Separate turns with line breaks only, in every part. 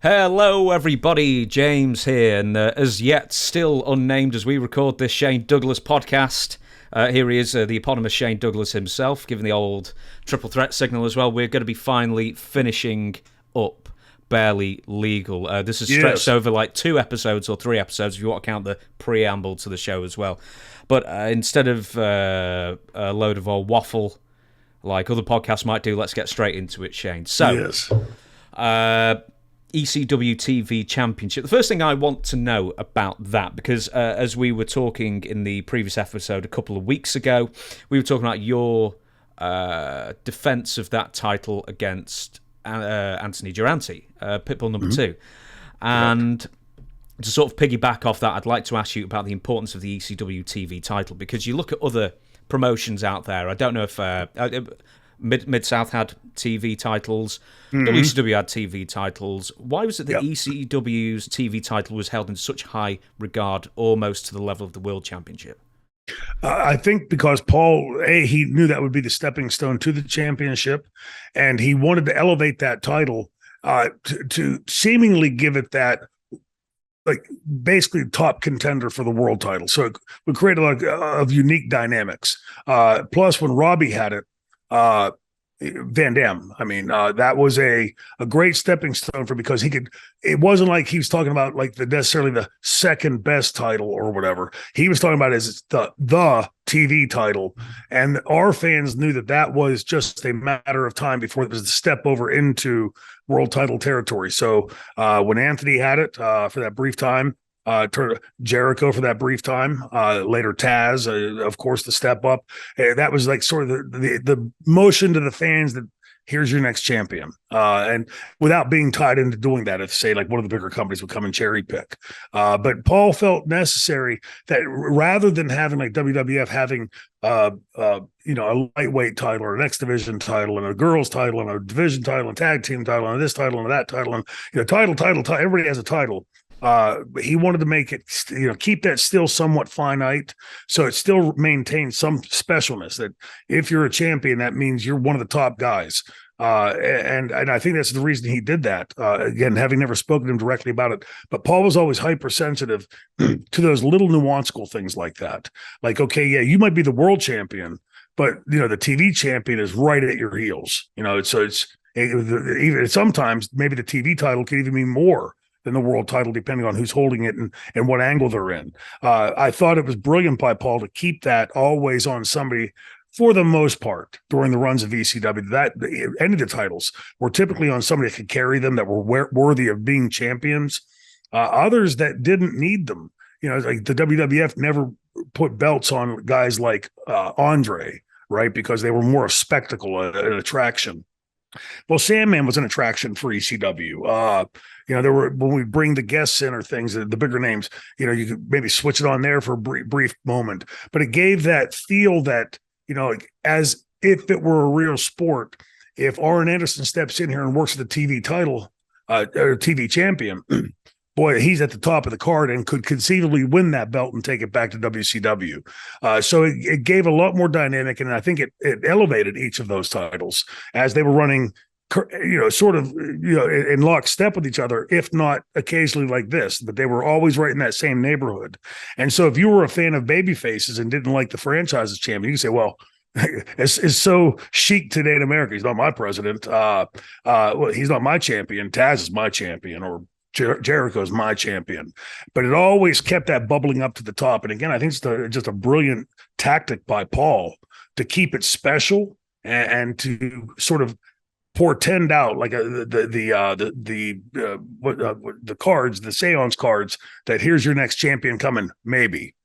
Hello, everybody. James here, and as yet still unnamed as we record this Shane Douglas podcast. Here he is, the eponymous Shane Douglas himself, giving the old triple threat signal as well. We're going to be finally finishing up Barely Legal. This is stretched over like 2 episodes or 3 episodes, if you want to count the preamble to the show as well. But instead of a load of old waffle like other podcasts might do, let's get straight into it, Shane. So, ECW TV Championship. The first thing I want to know about that, because as we were talking in the previous episode a couple of weeks ago, we were talking about your defense of that title against Anthony Durante, Pitbull number 2. And to sort of piggyback off that, I'd like to ask you about the importance of the ECW TV title, because you look at other promotions out there. I don't know if Mid-South had TV titles, WCW had TV titles. Why was it that ECW's TV title was held in such high regard, almost to the level of the World Championship?
I think because Paul, he knew that would be the stepping stone to the championship, and he wanted to elevate that title to seemingly give it that, like, basically top contender for the world title. So it would create a lot of unique dynamics. Plus, when Robbie had it, Van Dam, I mean, that was a great stepping stone for, because he could, it wasn't like he was talking about like necessarily the second best title or whatever. He was talking about as the TV title, and our fans knew that was just a matter of time before it was the step over into world title territory. So when Anthony had it for that brief time, Jericho for that brief time, later Taz, of course, the step up. That was like sort of the motion to the fans that here's your next champion. And without being tied into doing that, if say like one of the bigger companies would come and cherry pick. But Paul felt necessary that rather than having like WWF having a lightweight title or an X division title and a girls title and a division title and tag team title and this title and that title and title, everybody has a title. He wanted to make it, keep that still somewhat finite, so it still maintains some specialness. That if you're a champion, that means you're one of the top guys. And I think that's the reason he did that. Again, having never spoken to him directly about it, but Paul was always hypersensitive to those little nuanceful things like that. Like, okay, yeah, you might be the world champion, but the TV champion is right at your heels. So it's even sometimes maybe the TV title can even mean more than the world title, depending on who's holding it and what angle they're in. I thought it was brilliant by Paul to keep that always on somebody, for the most part, during the runs of ECW. That any of the titles were typically on somebody that could carry them, that were worthy of being champions. Others that didn't need them, like the WWF never put belts on guys like Andre, right? Because they were more a spectacle, an attraction. Well, Sandman was an attraction for ECW. There were, when we bring the guests in or things, the bigger names, you could maybe switch it on there for a brief moment, but it gave that feel that, as if it were a real sport. If Arn Anderson steps in here and works at the TV title, or TV champion, boy, he's at the top of the card and could conceivably win that belt and take it back to WCW. So it gave a lot more dynamic, and I think it elevated each of those titles as they were running, sort of, in lockstep with each other, if not occasionally like this, but they were always right in that same neighborhood. And so if you were a fan of baby faces and didn't like the franchise's champion, you can say, well, it's so chic today in America. He's not my president. Well, he's not my champion. Taz is my champion, or Jericho's my champion. But it always kept that bubbling up to the top. And again, I think it's just a brilliant tactic by Paul to keep it special and to sort of portend out like the cards, the seance cards, that here's your next champion coming, maybe.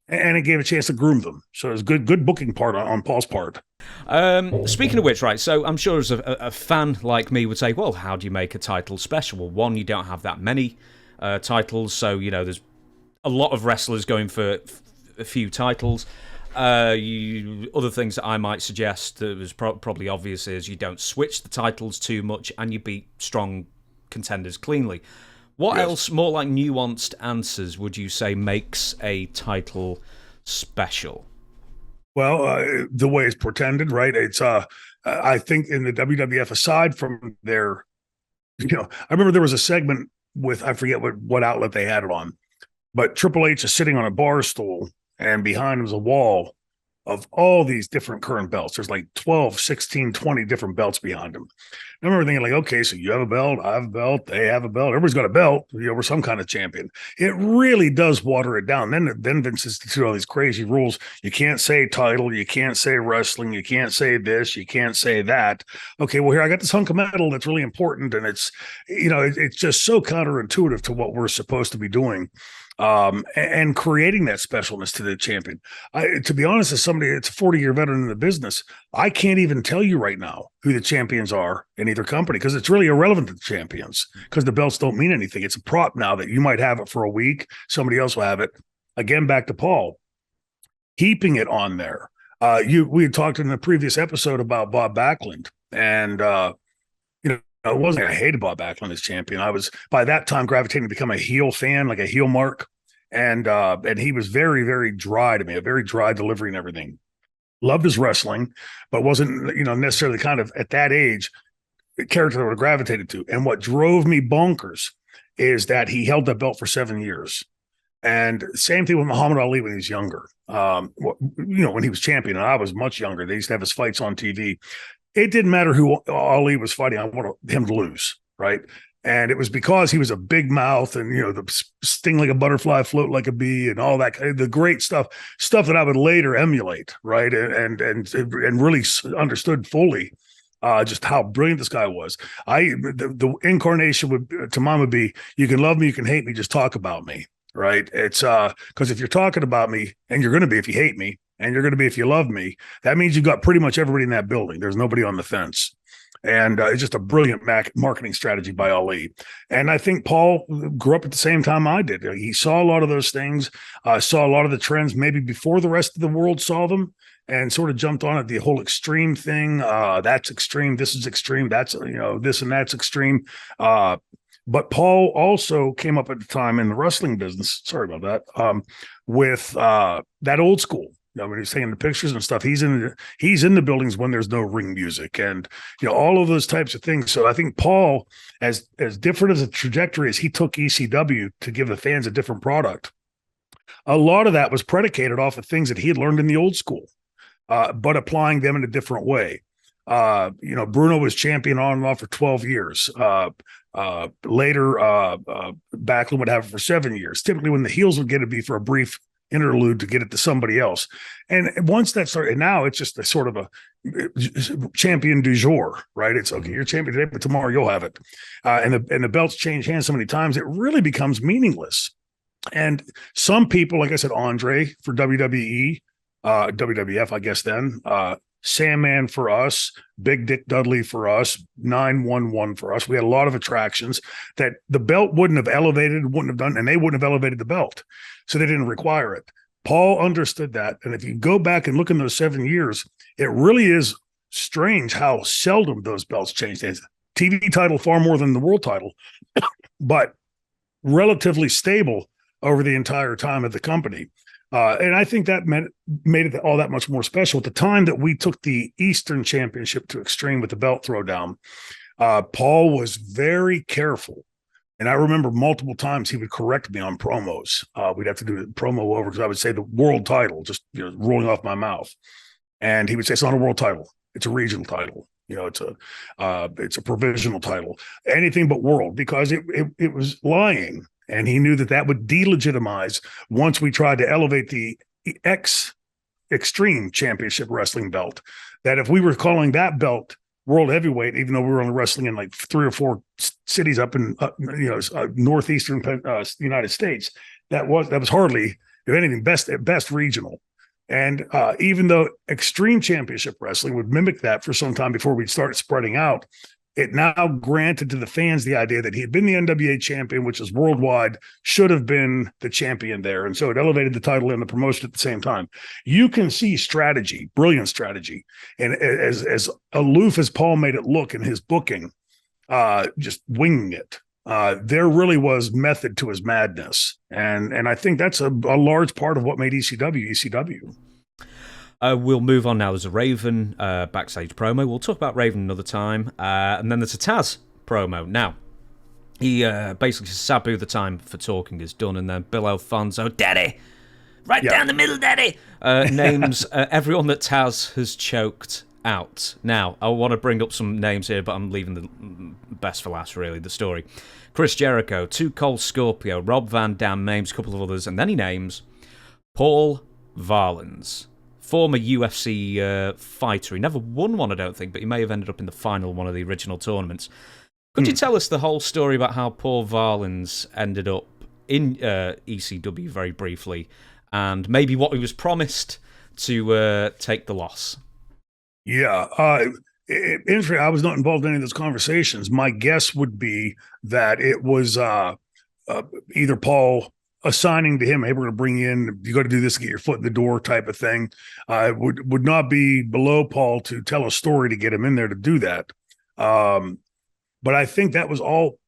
And it gave a chance to groom them. So it was good booking part on Paul's part.
Speaking of which, right, so I'm sure as a fan like me would say, well, how do you make a title special? Well, one, you don't have that many titles, so, there's a lot of wrestlers going for a few titles. Other things that I might suggest that was probably obvious is you don't switch the titles too much, and you beat strong contenders cleanly. What else, more like nuanced answers, would you say makes a title special?
Well, the way it's portended, right? It's I think in the WWF, aside from their I remember there was a segment with, I forget what outlet they had it on, but Triple H is sitting on a bar stool, and behind him is a wall of all these different current belts. There's like 12, 16, 20 different belts behind him. I remember thinking, like, okay, so you have a belt, I have a belt, they have a belt, everybody's got a belt, we're some kind of champion. It really does water it down. Then Vince instituted all these crazy rules. You can't say title, you can't say wrestling, you can't say this, you can't say that. Okay, well, here I got this hunk of metal that's really important, and it's, it's just so counterintuitive to what we're supposed to be doing. And creating that specialness to the champion. To be honest, as somebody that's a 40-year veteran in the business, I can't even tell you right now who the champions are in either company, because it's really irrelevant to the champions, because the belts don't mean anything. It's a prop now that you might have it for a week, somebody else will have it. Again, back to Paul, keeping it on there. We had talked in the previous episode about Bob Backlund, and it wasn't I hated Bob Backlund as champion. I was by that time gravitating to become a heel fan, like a heel mark. And he was very, very dry to me, a very dry delivery and everything. Loved his wrestling, but wasn't, necessarily kind of at that age character that I would have gravitated to. And what drove me bonkers is that he held that belt for 7 years. And same thing with Muhammad Ali when he was younger. When he was champion, and I was much younger. They used to have his fights on TV. It didn't matter who Ali was fighting. I wanted him to lose, right? And it was because he was a big mouth and, the sting like a butterfly, float like a bee, and all that, the great stuff that I would later emulate, right? And really understood fully just how brilliant this guy was. The incarnation to mine would be, you can love me, you can hate me, just talk about me, right? It's because if you're talking about me, and you're going to be if you hate me, and you're going to be if you love me, that means you've got pretty much everybody in that building. There's nobody on the fence. And it's just a brilliant marketing strategy by Ali. And I think Paul grew up at the same time I did. He saw a lot of those things, saw a lot of the trends maybe before the rest of the world saw them, and sort of jumped on it. The whole extreme thing, that's extreme, this is extreme, that's, this and that's extreme. But Paul also came up at the time in the wrestling business, sorry about that, with that old school. When he's taking the pictures and stuff, he's in the buildings when there's no ring music, and all of those types of things. So I think Paul, as different as a trajectory as he took ECW to give the fans a different product, a lot of that was predicated off of things that he had learned in the old school, but applying them in a different way. Bruno was champion on and off for 12 years. Later, Backlund would have it for 7 years. Typically, when the heels would get it, be for a brief interlude to get it to somebody else. And once that started, and now it's just a sort of a champion du jour, right? It's okay, you're champion today, but tomorrow you'll have it. And the belts change hands so many times, it really becomes meaningless. And some people, like I said, Andre for WWE, WWF, I guess then, Sandman for us, Big Dick Dudley for us, 911 for us. We had a lot of attractions that the belt wouldn't have elevated, wouldn't have done, and they wouldn't have elevated the belt. So they didn't require it. Paul understood that. And if you go back and look in those 7 years, it really is strange how seldom those belts changed. It's TV title far more than the world title, but relatively stable over the entire time of the company. And I think that made it all that much more special. At the time that we took the Eastern Championship to Extreme with the belt throwdown, Paul was very careful. And I remember multiple times he would correct me on promos. We'd have to do the promo over because I would say the world title, just rolling off my mouth. And he would say, it's not a world title. It's a regional title. It's a provisional title, anything but world, because it was lying. And he knew that would delegitimize once we tried to elevate the Extreme Championship Wrestling belt, that if we were calling that belt World Heavyweight, even though we were only wrestling in like 3 or 4 cities up in northeastern United States, that was hardly, if anything, best regional. And even though Extreme Championship Wrestling would mimic that for some time before we'd start spreading out, it now granted to the fans the idea that he had been the NWA champion, which is worldwide, should have been the champion there. And so it elevated the title and the promotion at the same time. You can see strategy, brilliant strategy. And as aloof as Paul made it look in his booking, just winging it, there really was method to his madness. And I think that's a large part of what made ECW ECW.
We'll move on now. There's a Raven backstage promo. We'll talk about Raven another time. And then there's a Taz promo. Now, He basically says, Sabu, the time for talking is done, and then Bill Alfonso, Daddy, right down the middle, Daddy, names everyone that Taz has choked out. Now, I want to bring up some names here, but I'm leaving the best for last, really, the story. Chris Jericho, Too Cold Scorpio, Rob Van Dam, names a couple of others, and then he names Paul Varlins, former UFC fighter. He never won one, I don't think, but he may have ended up in the final of one of the original tournaments. Could you tell us the whole story about how Paul Varlins ended up in ECW very briefly, and maybe what he was promised to take the loss?
Yeah. Interesting. I was not involved in any of those conversations. My guess would be that it was either Paul assigning to him, hey, we're going to bring you got to do this to get your foot in the door type of thing. It would not be below Paul to tell a story to get him in there to do that. But I think that was all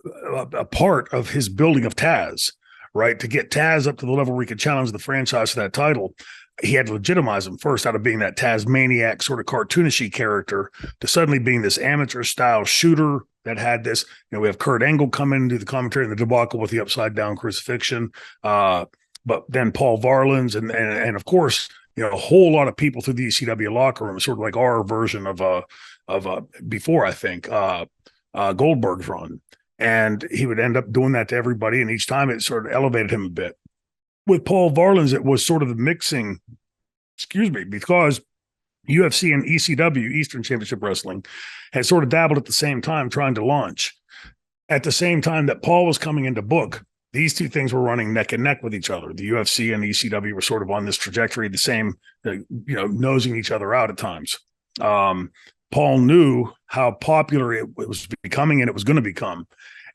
a part of his building of Taz, right? To get Taz up to the level where he could challenge the franchise for that title, he had to legitimize him first out of being that Tasmaniac sort of cartoonishy character to suddenly being this amateur style shooter that had this, we have Kurt Angle come in and do the commentary in the debacle with the upside down crucifixion. But then Paul Varlins and of course, a whole lot of people through the ECW locker room, sort of like our version of before, I think, Goldberg's run. And he would end up doing that to everybody. And each time it sort of elevated him a bit. With Paul Varlins, it was sort of the mixing, because UFC and ECW, Eastern Championship Wrestling, had sort of dabbled at the same time trying to launch. At the same time that Paul was coming into book, these two things were running neck and neck with each other. The UFC and ECW were sort of on this trajectory, the same, nosing each other out at times. Paul knew how popular it was becoming and it was going to become.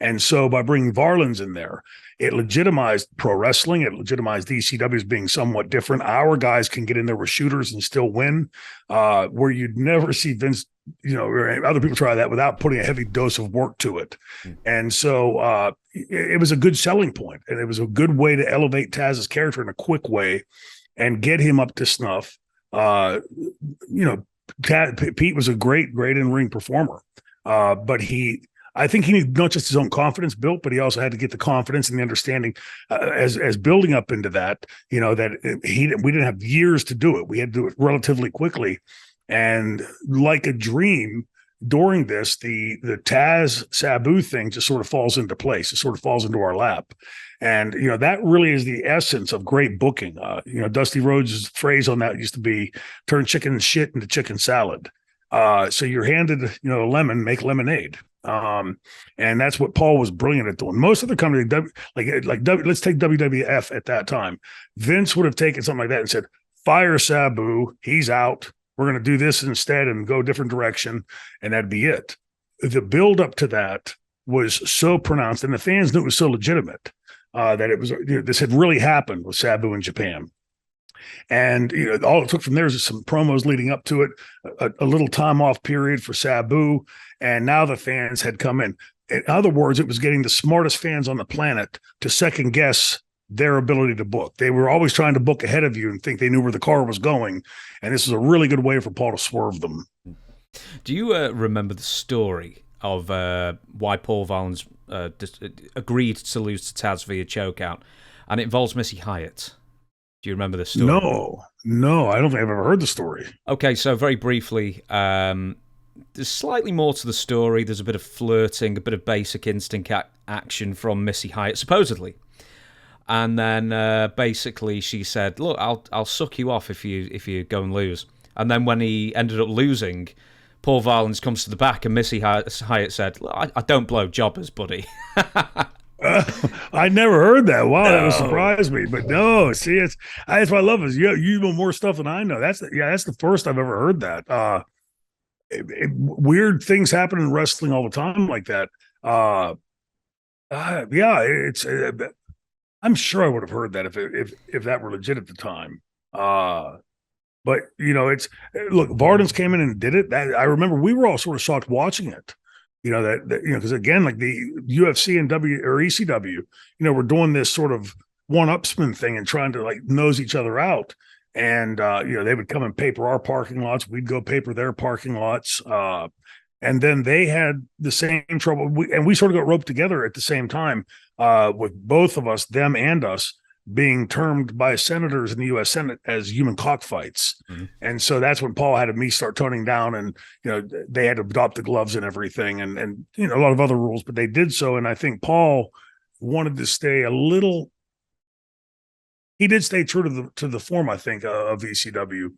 And so by bringing Varlins in there, it legitimized pro wrestling. It legitimized ECW as being somewhat different. Our guys can get in there with shooters and still win, where you'd never see Vince, or other people try that without putting a heavy dose of work to it. And so it was a good selling point, and it was a good way to elevate Taz's character in a quick way and get him up to snuff. Pete was a great in-ring performer, but I think he needed not just his own confidence built, but he also had to get the confidence and the understanding as building up into that, that we didn't have years to do it. We had to do it relatively quickly. And like a dream during this, the Taz Sabu thing just sort of falls into place. It sort of falls into our lap. And, that really is the essence of great booking. Dusty Rhodes' phrase on that used to be turn chicken shit into chicken salad. So you're handed, a lemon, make lemonade. And that's what Paul was brilliant at doing. Most of the company, let's take WWF at that time. Vince would have taken something like that and said, fire Sabu, he's out. We're going to do this instead and go a different direction. And that'd be it. The build up to that was so pronounced, and the fans knew it was so legitimate that it was, this had really happened with Sabu in Japan. And all it took from there is some promos leading up to it, a little time off period for Sabu, and now the fans had come in. In other words, it was getting the smartest fans on the planet to second guess their ability to book. They were always trying to book ahead of you and think they knew where the car was going, and this is a really good way for Paul to swerve them.
Do you remember the story of why Paul Varlins agreed to lose to Taz via chokeout? And it involves Missy Hyatt. Do you remember the story?
No, I don't think I've ever heard the story.
Okay, so very briefly, there's slightly more to the story. There's a bit of flirting, a bit of Basic Instinct action from Missy Hyatt, supposedly. And then basically she said, look, I'll suck you off if you go and lose. And then when he ended up losing, Paul Varlins comes to the back and Missy Hyatt said, I don't blow jobbers, buddy.
I never heard that. Wow, that would surprise me. But no, see, that's what I love is you know more stuff than I know. That's the first I've ever heard that. Weird things happen in wrestling all the time like that. It's. I'm sure I would have heard that if that were legit at the time. But it's look, Varlins came in and did it. That I remember we were all sort of shocked watching it. Because again, like the UFC and ECW, we're doing this sort of one-upsman thing and trying to like nose each other out. And, they would come and paper our parking lots. We'd go paper their parking lots. And And then they had the same trouble. We sort of got roped together at the same time, with both of us, them and us, being termed by senators in the U.S. Senate as human cockfights. Mm-hmm. And so that's when Paul had me start toning down, and, they had to adopt the gloves and everything, and a lot of other rules, but they did so. And I think Paul wanted to stay he did stay true to the form, I think, of ECW.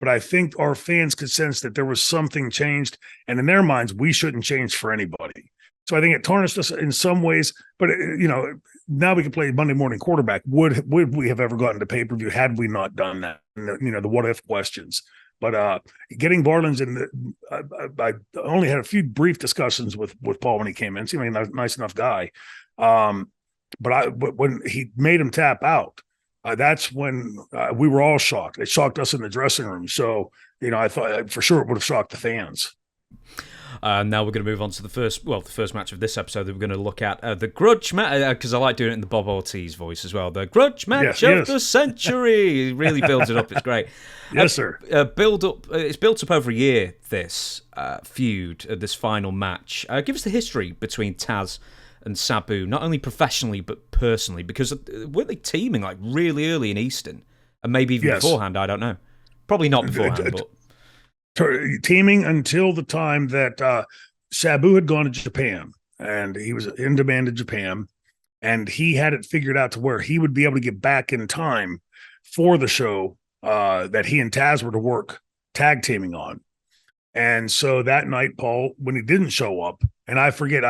But I think our fans could sense that there was something changed, and in their minds, we shouldn't change for anybody. So I think it tarnished us in some ways. But now we can play Monday morning quarterback. Would we have ever gotten to pay-per-view had we not done that? The what if questions. But getting Barlin's in, I only had a few brief discussions with Paul when he came in. Seemed like a nice enough guy. But when he made him tap out, that's when we were all shocked. It shocked us in the dressing room. So, I thought for sure it would have shocked the fans.
Now we're going to move on to the first match of this episode that we're going to look at, the Grudge Match, because I like doing it in the Bob Ortiz voice as well. The Grudge Match of the century. It really builds it up. It's great.
Yes, sir.
It's built up over a year, this feud, this final match. Give us the history between Taz and Sabu, not only professionally but personally, because weren't they teaming like really early in Eastern, and maybe even beforehand? I don't know. Probably not beforehand, but
teaming until the time that Sabu had gone to Japan, and he was in demand in Japan, and he had it figured out to where he would be able to get back in time for the show that he and Taz were to work tag teaming on. And so that night, Paul, when he didn't show up, and I forget,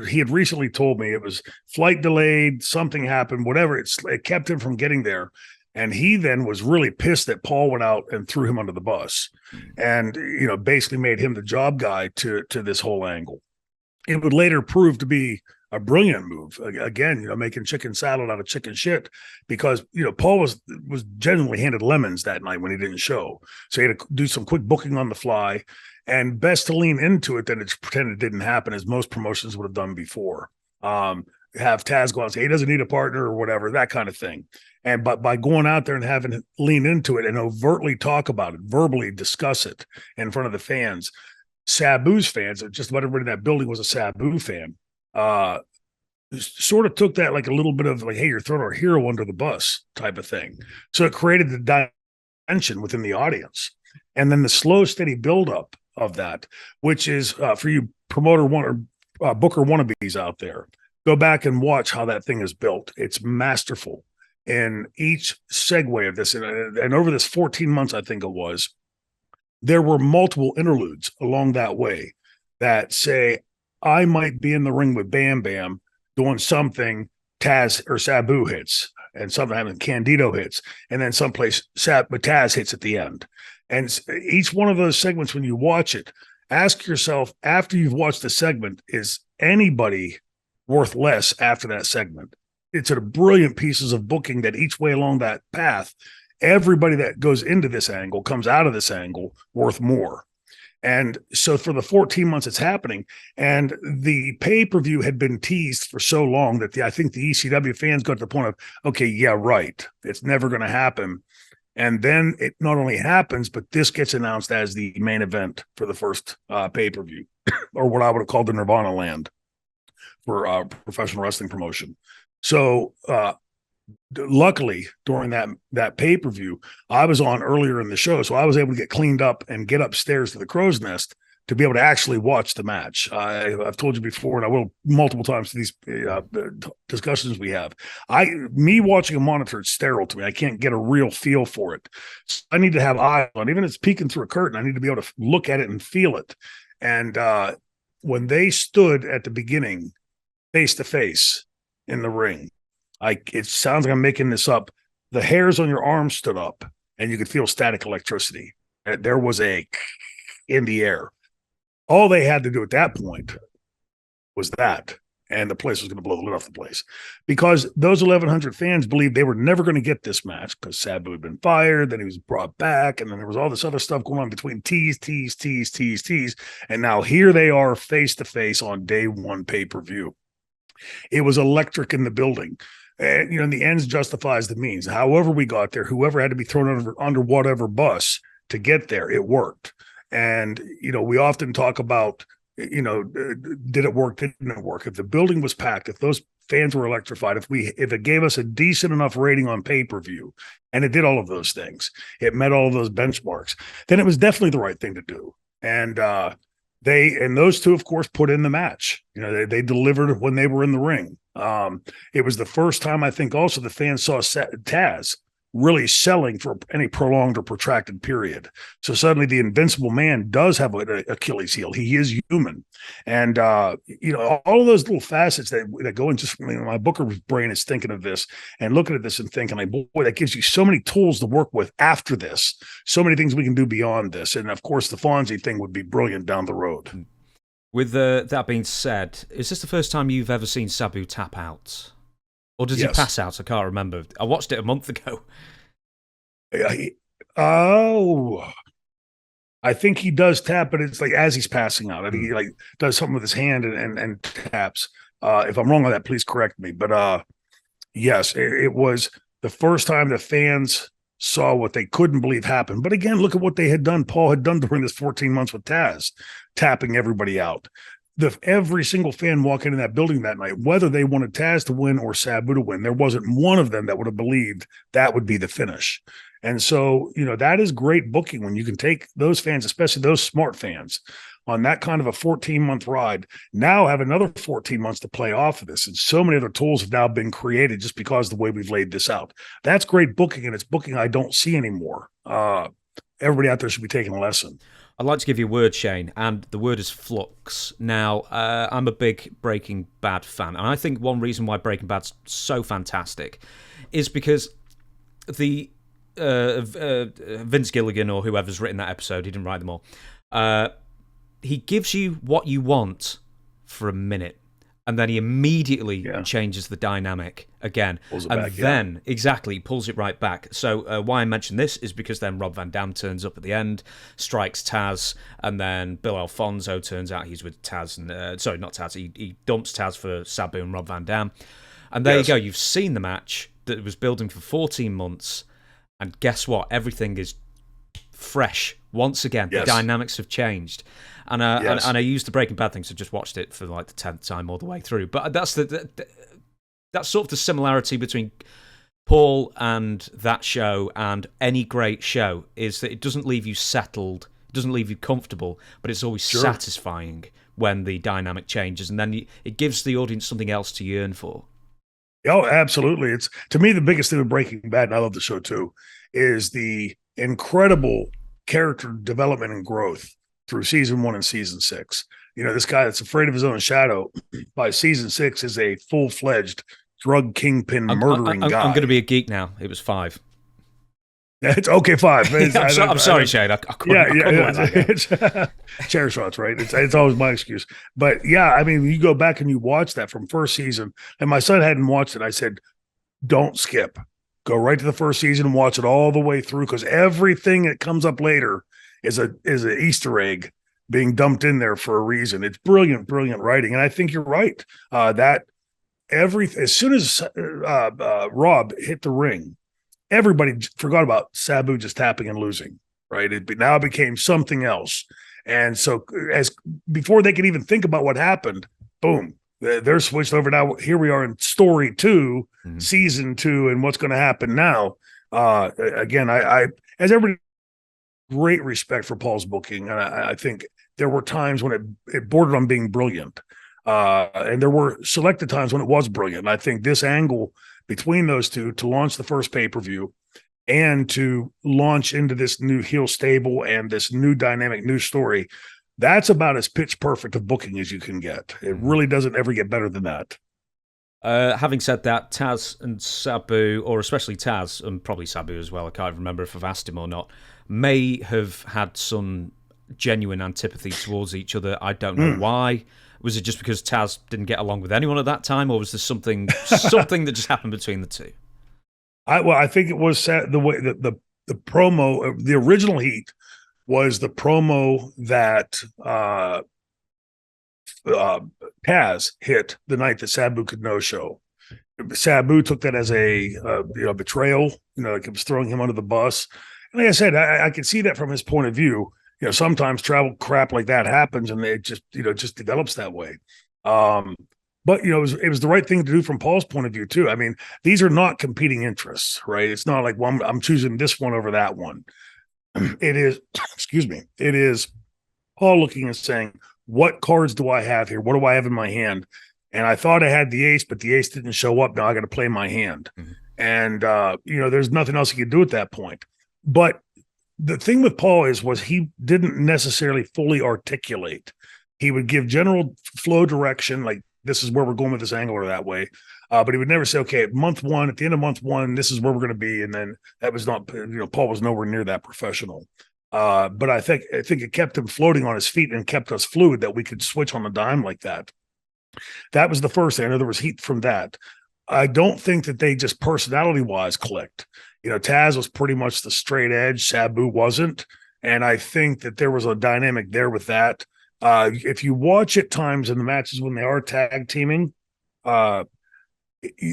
he had recently told me it was flight delayed, something happened, whatever, it kept him from getting there. And he then was really pissed that Paul went out and threw him under the bus, and basically made him the job guy to this whole angle. It would later prove to be a brilliant move. Again, making chicken salad out of chicken shit, because Paul was genuinely handed lemons that night when he didn't show. So he had to do some quick booking on the fly, and best to lean into it than to pretend it didn't happen, as most promotions would have done before. Have Taz go out and say he doesn't need a partner or whatever, that kind of thing. And but by going out there and having to lean into it and overtly talk about it, verbally discuss it in front of the fans, Sabu's fans, just about everybody in that building was a Sabu fan, sort of took that like a little bit of like, hey, you're throwing our hero under the bus type of thing. So it created the tension within the audience. And then the slow, steady buildup of that, which is for you promoter booker wannabes out there, go back and watch how that thing is built. It's masterful. And each segue of this, and over this 14 months, I think it was, there were multiple interludes along that way that say, I might be in the ring with Bam Bam doing something, Taz or Sabu hits, and sometimes Candido hits, and then someplace Taz hits at the end. And each one of those segments, when you watch it, ask yourself, after you've watched the segment, is anybody worth less after that segment? It's a brilliant pieces of booking that each way along that path, everybody that goes into this angle comes out of this angle worth more. And so for the 14 months it's happening, and the pay-per-view had been teased for so long that I think the ECW fans got to the point of, okay, yeah, right, it's never going to happen. And then it not only happens, but this gets announced as the main event for the first pay-per-view, or what I would have called the Nirvana land for professional wrestling promotion. So luckily during that pay-per-view, I was on earlier in the show, so I was able to get cleaned up and get upstairs to the crow's nest to be able to actually watch the match. I've told you before, and I will multiple times to these discussions we have. Me watching a monitor is sterile to me. I can't get a real feel for it. So I need to have eyes on, even if it's peeking through a curtain, I need to be able to look at it and feel it. And when they stood at the beginning, face to face in the ring, it sounds like I'm making this up, the hairs on your arms stood up and you could feel static electricity. There was a in the air. All they had to do at that point was that, and the place was going to blow the lid off the place, because those 1,100 fans believed they were never going to get this match because Sabu had been fired, then he was brought back, and then there was all this other stuff going on between tease, and now here they are face to face on day one pay-per-view. It was electric in the building. And, the ends justifies the means. However we got there, whoever had to be thrown under whatever bus to get there, it worked. And, we often talk about did it work? Didn't it work? If the building was packed, if those fans were electrified, if it gave us a decent enough rating on pay-per-view, and it did all of those things, it met all of those benchmarks, then it was definitely the right thing to do. And those two, of course, put in the match. They delivered when they were in the ring. It was the first time, I think, also the fans saw Taz really selling for any prolonged or protracted period. So suddenly the Invincible Man does have an Achilles heel. He is human. And, all of those little facets that go in, just my Booker's brain is thinking of this and looking at this and thinking, like, boy, that gives you so many tools to work with after this, so many things we can do beyond this. And of course, the Fonzie thing would be brilliant down the road.
With that being said, is this the first time you've ever seen Sabu tap out? Or does he pass out? I can't remember. I watched it a month ago.
I think he does tap, but it's like as he's passing out. I think he like does something with his hand and taps. If I'm wrong on that, please correct me. But yes, it was the first time the fans saw what they couldn't believe happened. But again, look at what they had done. Paul had done during this 14 months with Taz, tapping everybody out. Every single fan walking in that building that night, whether they wanted Taz to win or Sabu to win, there wasn't one of them that would have believed that would be the finish. And so, that is great booking when you can take those fans, especially those smart fans, on that kind of a 14-month ride, now have another 14 months to play off of this. And so many other tools have now been created just because of the way we've laid this out. That's great booking, and it's booking I don't see anymore. Everybody out there should be taking a lesson.
I'd like to give you a word, Shane, and the word is flux. Now, I'm a big Breaking Bad fan, and I think one reason why Breaking Bad's so fantastic is because the Vince Gilligan or whoever's written that episode, he didn't write them all, he gives you what you want for a minute, and then he immediately changes the dynamic again. Exactly, he pulls it right back. So why I mention this is because then Rob Van Dam turns up at the end, strikes Taz, and then Bill Alfonso turns out he's with Taz, and sorry, not Taz, he dumps Taz for Sabu and Rob Van Dam. And there you go, you've seen the match that was building for 14 months, and guess what? Everything is fresh once again. The dynamics have changed. And I used the Breaking Bad thing, so just watched it for like the 10th time all the way through. But that's that's sort of the similarity between Paul and that show and any great show, is that it doesn't leave you settled, it doesn't leave you comfortable, but it's always satisfying when the dynamic changes, and then it gives the audience something else to yearn for.
Oh, absolutely. It's, to me, the biggest thing with Breaking Bad, and I love the show too, is the incredible character development and growth through season 1 and season 6. This guy that's afraid of his own shadow by season 6 is a full-fledged drug kingpin murdering guy. I'm
going to be a geek now. It was 5.
It's okay, 5.
I'm sorry, Shane. I couldn't.
Chair shots, right? It's always my excuse. But yeah, I mean, you go back and you watch that from first season, and my son hadn't watched it. I said, don't skip. Go right to the first season and watch it all the way through, because everything that comes up later is an Easter egg being dumped in there for a reason. It's brilliant writing, and I think you're right. As soon as Rob hit the ring, everybody forgot about Sabu just tapping and losing. Right? Now it became something else, and so before they could even think about what happened, boom, they're switched over. Now here we are in story 2, season 2, and what's going to happen now? Again, I as everybody. Great respect for Paul's booking, and I think there were times when it bordered on being brilliant, and there were selected times when it was brilliant. And I think this angle between those two, to launch the first pay-per-view and to launch into this new heel stable and this new dynamic, new story, that's about as pitch perfect of booking as you can get. It really doesn't ever get better than that.
Having said that, Taz and Sabu, or especially Taz, and probably Sabu as well, I can't remember if I've asked him or not, may have had some genuine antipathy towards each other. I don't know why. Was it just because Taz didn't get along with anyone at that time, or was there something that just happened between the two?
I think it was the way the promo, the original heat was the promo that Taz hit the night that Sabu could no-show. Sabu took that as a betrayal, like it was throwing him under the bus. And like I said, I could see that from his point of view. sometimes travel crap like that happens, and it just develops that way. But it was the right thing to do from Paul's point of view too. I mean, these are not competing interests, right? It's not like, well, I'm choosing this one over that one. It is, excuse me, it is Paul looking and saying, what cards do I have here? What do I have in my hand? And I thought I had the ace, but the ace didn't show up. Now I got to play my hand. Mm-hmm. And, there's nothing else he could do at that point. But the thing with Paul was he didn't necessarily fully articulate. He would give general flow direction, like this is where we're going with this angle or that way. But he would never say, okay, at the end of month one, this is where we're going to be. And then that was not, Paul was nowhere near that professional. But I think it kept him floating on his feet and kept us fluid that we could switch on a dime like that. That was the first thing. In other words, heat from that. I don't think that they just personality-wise clicked. Taz was pretty much the straight edge. Sabu wasn't. And I think that there was a dynamic there with that. If you watch at times in the matches when they are tag teaming,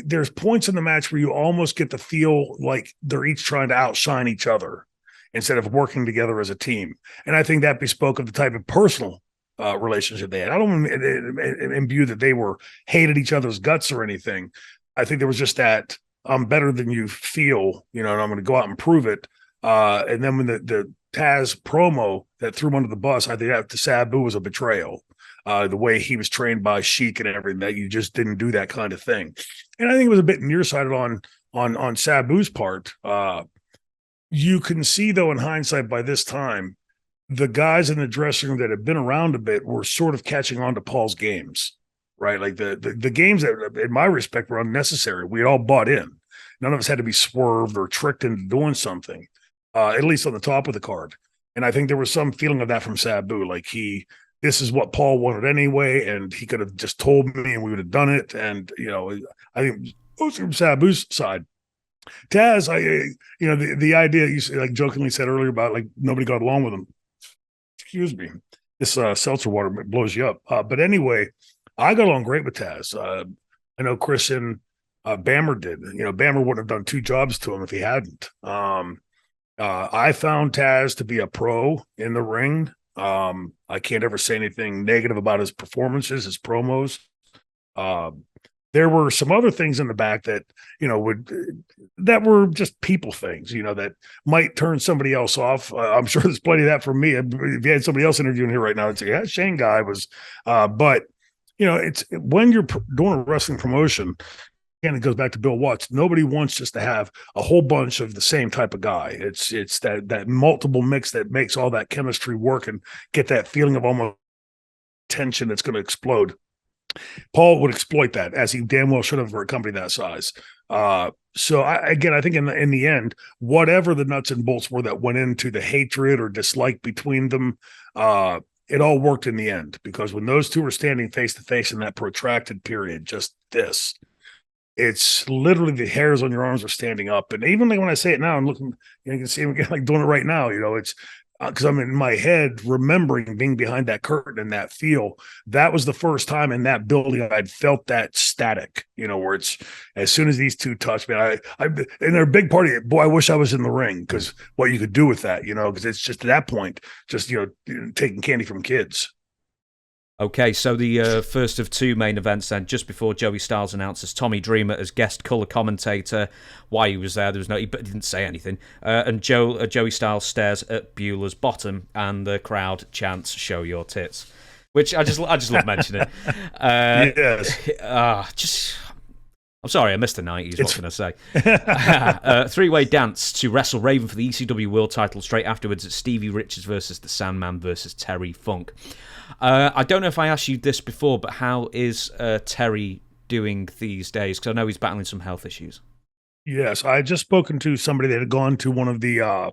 there's points in the match where you almost get the feel like they're each trying to outshine each other instead of working together as a team. And I think that bespoke of the type of personal relationship they had. I don't imbue that they hated each other's guts or anything. I think there was just that I'm better than you feel, and I'm going to go out and prove it. And then when the Taz promo that threw him under the bus, I think that to Sabu was a betrayal. The way he was trained by Sheik and everything, that you just didn't do that kind of thing. And I think it was a bit nearsighted on Sabu's part. You can see, though, in hindsight by this time, the guys in the dressing room that had been around a bit were sort of catching on to Paul's games, right? Like the games that, in my respect, were unnecessary. We had all bought in. None of us had to be swerved or tricked into doing something, at least on the top of the card. And I think there was some feeling of that from Sabu, like this is what Paul wanted anyway, and he could have just told me and we would have done it. And, I think most from Sabu's side. Taz, the idea you like jokingly said earlier about like nobody got along with him. Excuse me. This seltzer water blows you up. But anyway, I got along great with Taz. I know Chris and Bammer did. Bammer wouldn't have done two jobs to him if he hadn't. I found Taz to be a pro in the ring. I can't ever say anything negative about his performances, his promos. There were some other things in the back that, that were just people things, that might turn somebody else off. I'm sure there's plenty of that for me. If you had somebody else interviewing here right now, I'd say, yeah, Shane guy was, but it's when you're doing a wrestling promotion, and it goes back to Bill Watts. Nobody wants just to have a whole bunch of the same type of guy. It's that multiple mix that makes all that chemistry work and get that feeling of almost tension that's going to explode. Paul would exploit that, as he damn well should have for a company that size. So I think in the end, whatever the nuts and bolts were that went into the hatred or dislike between them, it all worked in the end, because when those two were standing face to face in that protracted period, it's literally the hairs on your arms are standing up. And even like when I say it now, I'm looking, you can see him again, like doing it right now, it's because I'm in my head remembering being behind that curtain and that feel. That was the first time in that building I'd felt that static, where it's as soon as these two touched me, I and they're a big party. Boy, I wish I was in the ring, because what you could do with that, because it's just at that point, just, taking candy from kids.
Okay, so the first of two main events then, just before Joey Styles announces Tommy Dreamer as guest colour commentator. Why he was there was he didn't say anything. And Joey Styles stares at Beulah's bottom, and the crowd chants, "Show your tits," which I just love mentioning.
Yes.
I'm sorry, I missed the 90s. What can I say? Three-way dance to wrestle Raven for the ECW World title. Straight afterwards, it's Stevie Richards versus the Sandman versus Terry Funk. I don't know if I asked you this before, but how is Terry doing these days? Because I know he's battling some health issues.
Yes, I had just spoken to somebody that had gone to one of the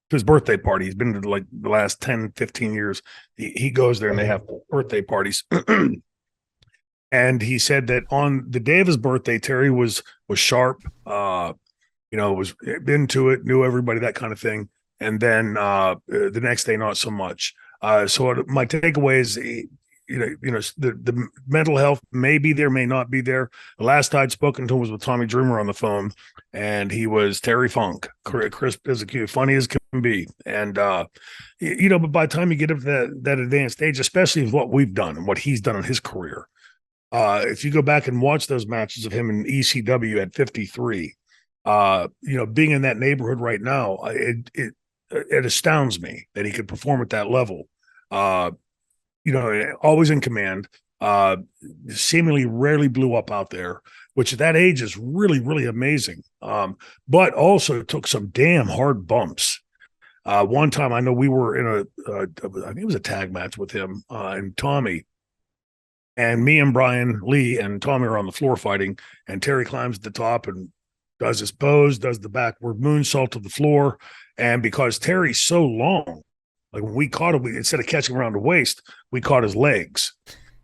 his birthday party. He's been to like the last 10, 15 years. He goes there and they have birthday parties. And he said that on the day of his birthday, Terry was sharp, was into it, knew everybody, that kind of thing. And then the next day, not so much. So my takeaway is, the mental health may be there, may not be there. The last I'd spoken to him was with Tommy Dreamer on the phone, and he was Terry Funk. Chris is funny as can be. And, but by the time you get up to that advanced age, especially with what we've done and what he's done in his career, if you go back and watch those matches of him in ECW at 53, being in that neighborhood right now, it astounds me that he could perform at that level. Always in command, seemingly rarely blew up out there, which at that age is really, really amazing. But also took some damn hard bumps. One time I know we were in I think it was a tag match with him and Tommy. And me and Brian Lee and Tommy are on the floor fighting, and Terry climbs at the top and does his pose, does the backward moonsault to the floor. And because Terry's so long, like when we caught him, instead of catching around the waist, we caught his legs.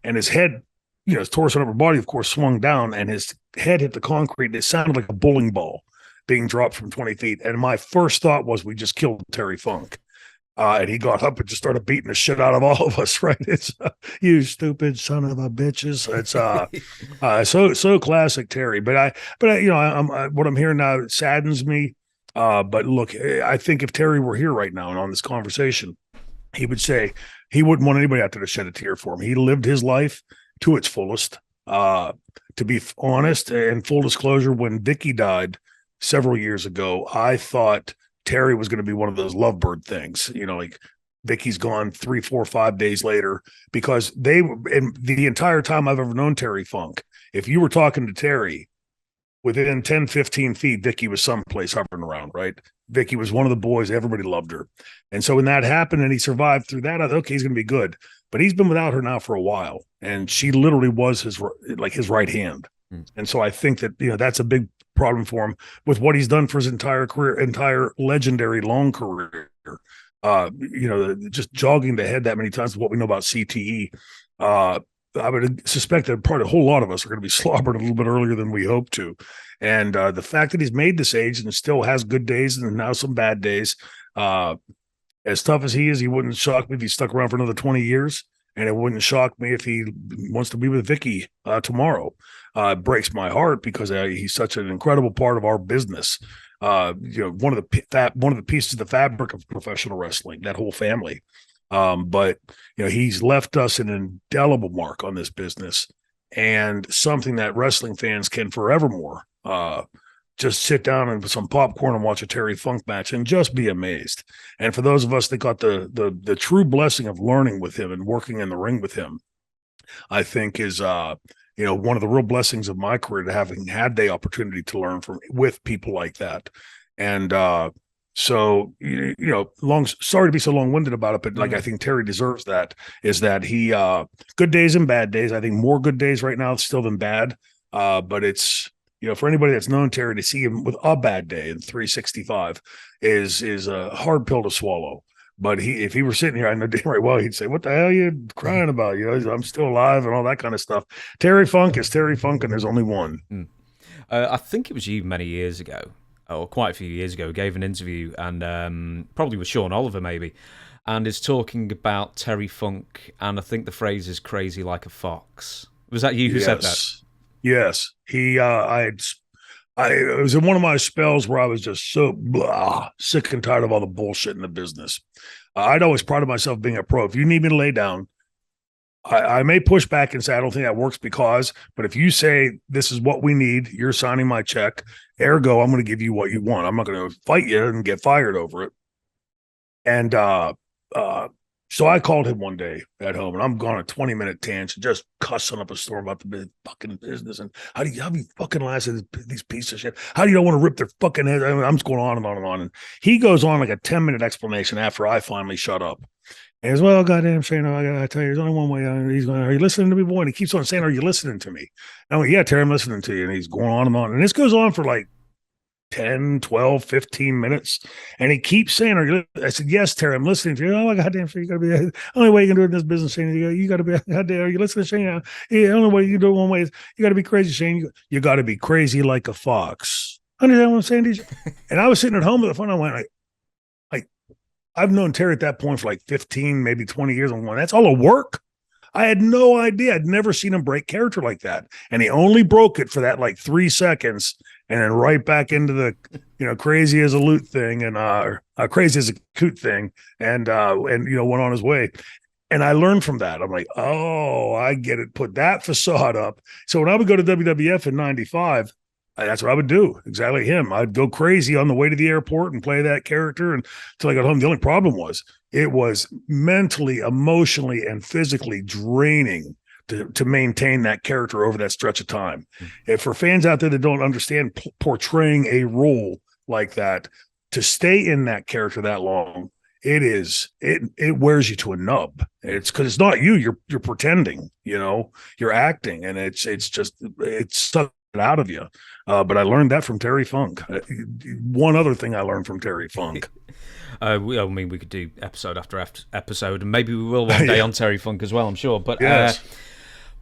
And his head, his torso and upper body, of course, swung down, and his head hit the concrete. And it sounded like a bowling ball being dropped from 20 feet. And my first thought was, we just killed Terry Funk. And he got up and just started beating the shit out of all of us, right? It's you stupid son of a bitches. It's so classic Terry. But what I'm hearing now saddens me. But look, I think if Terry were here right now and on this conversation, he would say he wouldn't want anybody out there to shed a tear for him. He lived his life to its fullest. To be honest and full disclosure, when Vicky died several years ago, I thought Terry was going to be one of those lovebird things, like Vicky's gone 3, 4, 5 days later, because in the entire time I've ever known Terry Funk, if you were talking to Terry within 10, 15 feet, Vicky was someplace hovering around, right? Vicky was one of the boys. Everybody loved her. And so when that happened and he survived through that, I thought, okay, he's going to be good. But he's been without her now for a while. And she literally was his right hand. And so I think that, that's a big problem for him with what he's done for his entire career, entire legendary long career. Just jogging the head that many times with what we know about CTE. I would suspect that probably a whole lot of us are going to be slobbered a little bit earlier than we hope to. And the fact that he's made this age and still has good days and now some bad days, as tough as he is, he wouldn't shock me if he stuck around for another 20 years. And it wouldn't shock me if he wants to be with Vicky tomorrow. It breaks my heart because he's such an incredible part of our business. One of the pieces of the fabric of professional wrestling, that whole family. But he's left us an indelible mark on this business, and something that wrestling fans can forevermore just sit down and with some popcorn and watch a Terry Funk match and just be amazed. And for those of us that got the true blessing of learning with him and working in the ring with him, I think is one of the real blessings of my career, to having had the opportunity to learn with people like that. And so, sorry to be so long-winded about it, but I think Terry deserves that, is that he, good days and bad days. I think more good days right now still than bad. But it's, for anybody that's known Terry, to see him with a bad day in 365 is a hard pill to swallow. But if he were sitting here, I know damn right well, he'd say, "What the hell are you crying about? I'm still alive," and all that kind of stuff. Terry Funk is Terry Funk, and there's only one.
I think it was you many years ago, or quite a few years ago, gave an interview, and probably with Sean Oliver maybe, and is talking about Terry Funk, and I think the phrase is "crazy like a fox." Was that you who said that?
Yes. It was in one of my spells where I was just so sick and tired of all the bullshit in the business. I'd always prided myself being a pro. If you need me to lay down, I may push back and say, I don't think that works but if you say this is what we need, you're signing my check, ergo, I'm going to give you what you want. I'm not going to fight you and get fired over it. And so I called him one day at home, and I'm going on a 20-minute tangent, just cussing up a storm about the fucking business. And how do you fucking lasted these pieces of shit? How do you don't want to rip their fucking heads? I'm just going on and on and on. And he goes on like a 10-minute explanation after I finally shut up. And he's, well, goddamn, Shane, I gotta tell you, there's only one way. He's going, are you listening to me, boy? And he keeps on saying, are you listening to me? And I'm like, yeah, Terry, I'm listening to you. And he's going on and on. And this goes on for like 10, 12, 15 minutes. And he keeps saying, I said, yes, Terry, I'm listening to you. Oh, my goddamn, Shane, you got to be, the only way you can do it in this business, Shane, you got to be, goddamn, are you listening to Shane? Yeah, the only way you can do it one way is you got to be crazy, Shane. You got to be crazy like a fox. Understand what I'm saying, DJ? And I was sitting at home with the phone. I went, I've known Terry at that point for like 15, maybe 20 years. I'm going, that's all a work. I had no idea. I'd never seen him break character like that. And he only broke it for that like 3 seconds. and then right back into the, crazy as a loot thing and crazy as a coot thing, and went on his way. And I learned from that. I'm like, oh, I get it. Put that facade up. So when I would go to WWF in '95, that's what I would do. Exactly him. I'd go crazy on the way to the airport and play that character until I got home. The only problem was it was mentally, emotionally, and physically draining to maintain that character over that stretch of time. If for fans out there that don't understand portraying a role like that, to stay in that character that long, it wears you to a nub. It's because it's not you. You're pretending, you're acting, and it's sucked it out of you. But I learned that from Terry Funk. One other thing I learned from Terry Funk.
We could do episode after episode, and maybe we will one day on Terry Funk as well, I'm sure. But
yes.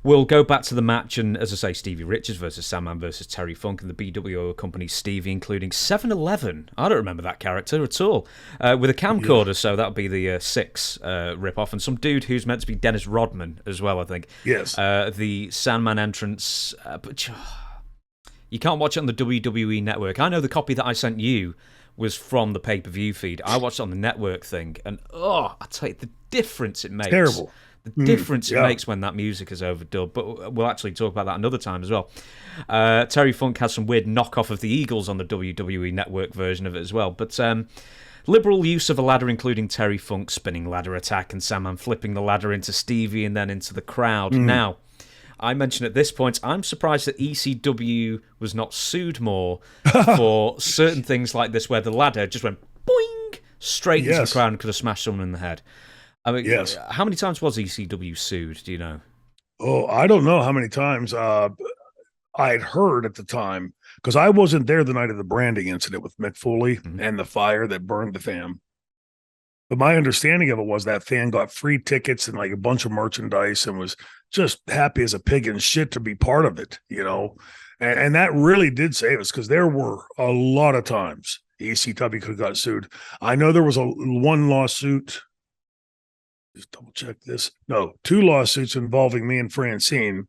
We'll go back to the match, and as I say, Stevie Richards versus Sandman versus Terry Funk, and the BWO accompanies Stevie, including 7-Eleven. I don't remember that character at all. With a camcorder, so that'll be the 6 rip-off, and some dude who's meant to be Dennis Rodman as well, I think.
Yes.
The Sandman entrance, but you can't watch it on the WWE Network. I know the copy that I sent you was from the pay-per-view feed. I watched it on the network thing, and I tell you, the difference it makes.
Terrible.
The difference it makes when that music is overdubbed, but we'll actually talk about that another time as well. Terry Funk has some weird knockoff of the Eagles on the WWE Network version of it as well, but liberal use of a ladder, including Terry Funk spinning ladder attack and Sandman flipping the ladder into Stevie and then into the crowd. Now, I mentioned at this point, I'm surprised that ECW was not sued more for certain things like this, where the ladder just went boing straight into the crowd and could have smashed someone in the head. I mean,
yes.
How many times was ECW sued? Do you know?
Oh, I don't know how many times. I had heard at the time, because I wasn't there the night of the branding incident with Mick Foley and the fire that burned the fan. But my understanding of it was that fan got free tickets and like a bunch of merchandise and was just happy as a pig in shit to be part of it, And that really did save us, because there were a lot of times ECW could have got sued. I know there was one lawsuit. Just double check this. No, 2 lawsuits involving me and Francine.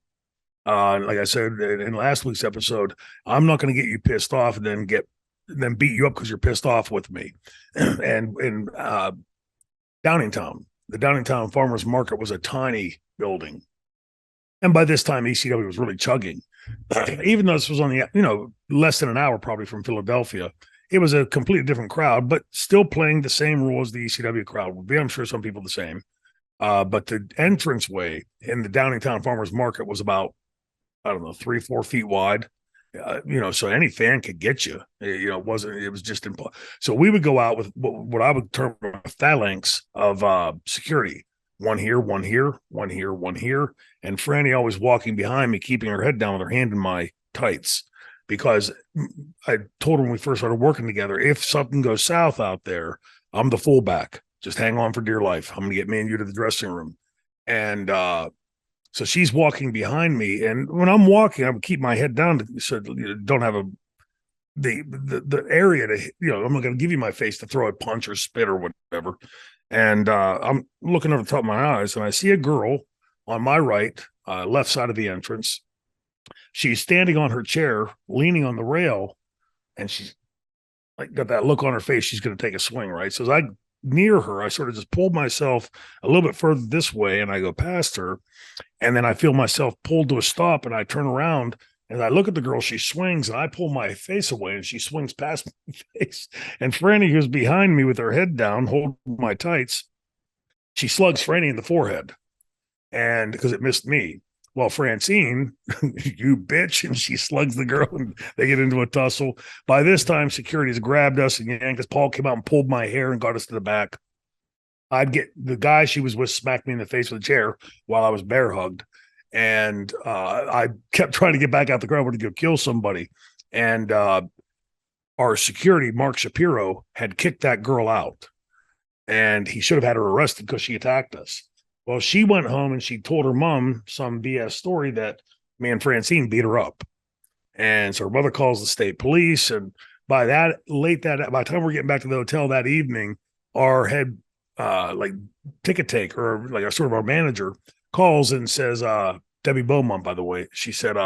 Like I said in last week's episode, I'm not going to get you pissed off and then beat you up because you're pissed off with me. And in Downingtown, the Downingtown Farmers Market was a tiny building, and by this time ECW was really chugging. Even though this was on the less than an hour probably from Philadelphia, it was a completely different crowd, but still playing the same role as the ECW crowd would be. I'm sure some people the same. But the entranceway in the Downingtown Farmers Market was about, 3-4 feet wide. So any fan could get you. It was just impossible. So we would go out with what I would term a phalanx of security. One here, one here, one here, one here. And Franny always walking behind me, keeping her head down with her hand in my tights. Because I told her when we first started working together, if something goes south out there, I'm the fullback. Just hang on for dear life. I'm going to get me and you to the dressing room. And so she's walking behind me. And when I'm walking, I would keep my head down so don't have the area to, I'm not going to give you my face to throw a punch or spit or whatever. And I'm looking over the top of my eyes, and I see a girl on my right, left side of the entrance. She's standing on her chair, leaning on the rail, and she's like got that look on her face. She's going to take a swing, right? So as I near her, I sort of just pulled myself a little bit further this way, and I go past her, and then I feel myself pulled to a stop, and I turn around and I look at the girl. She swings, and I pull my face away, and she swings past my face. And Franny, who's behind me with her head down, holding my tights, she slugs Franny in the forehead, and because it missed me. Well, Francine, you bitch, and she slugs the girl, and they get into a tussle. By this time, security's grabbed us and yanked us. Paul came out and pulled my hair and got us to the back. I'd get the guy she was with smacked me in the face with a chair while I was bear hugged. And I kept trying to get back out the crowd to go kill somebody. And our security, Mark Shapiro, had kicked that girl out. And he should have had her arrested because she attacked us. Well, she went home and she told her mom some BS story that me and Francine beat her up. And so her mother calls the state police. And by the time we're getting back to the hotel that evening, our head ticket taker, or like our manager, calls and says, Debbie Beaumont, by the way, she said,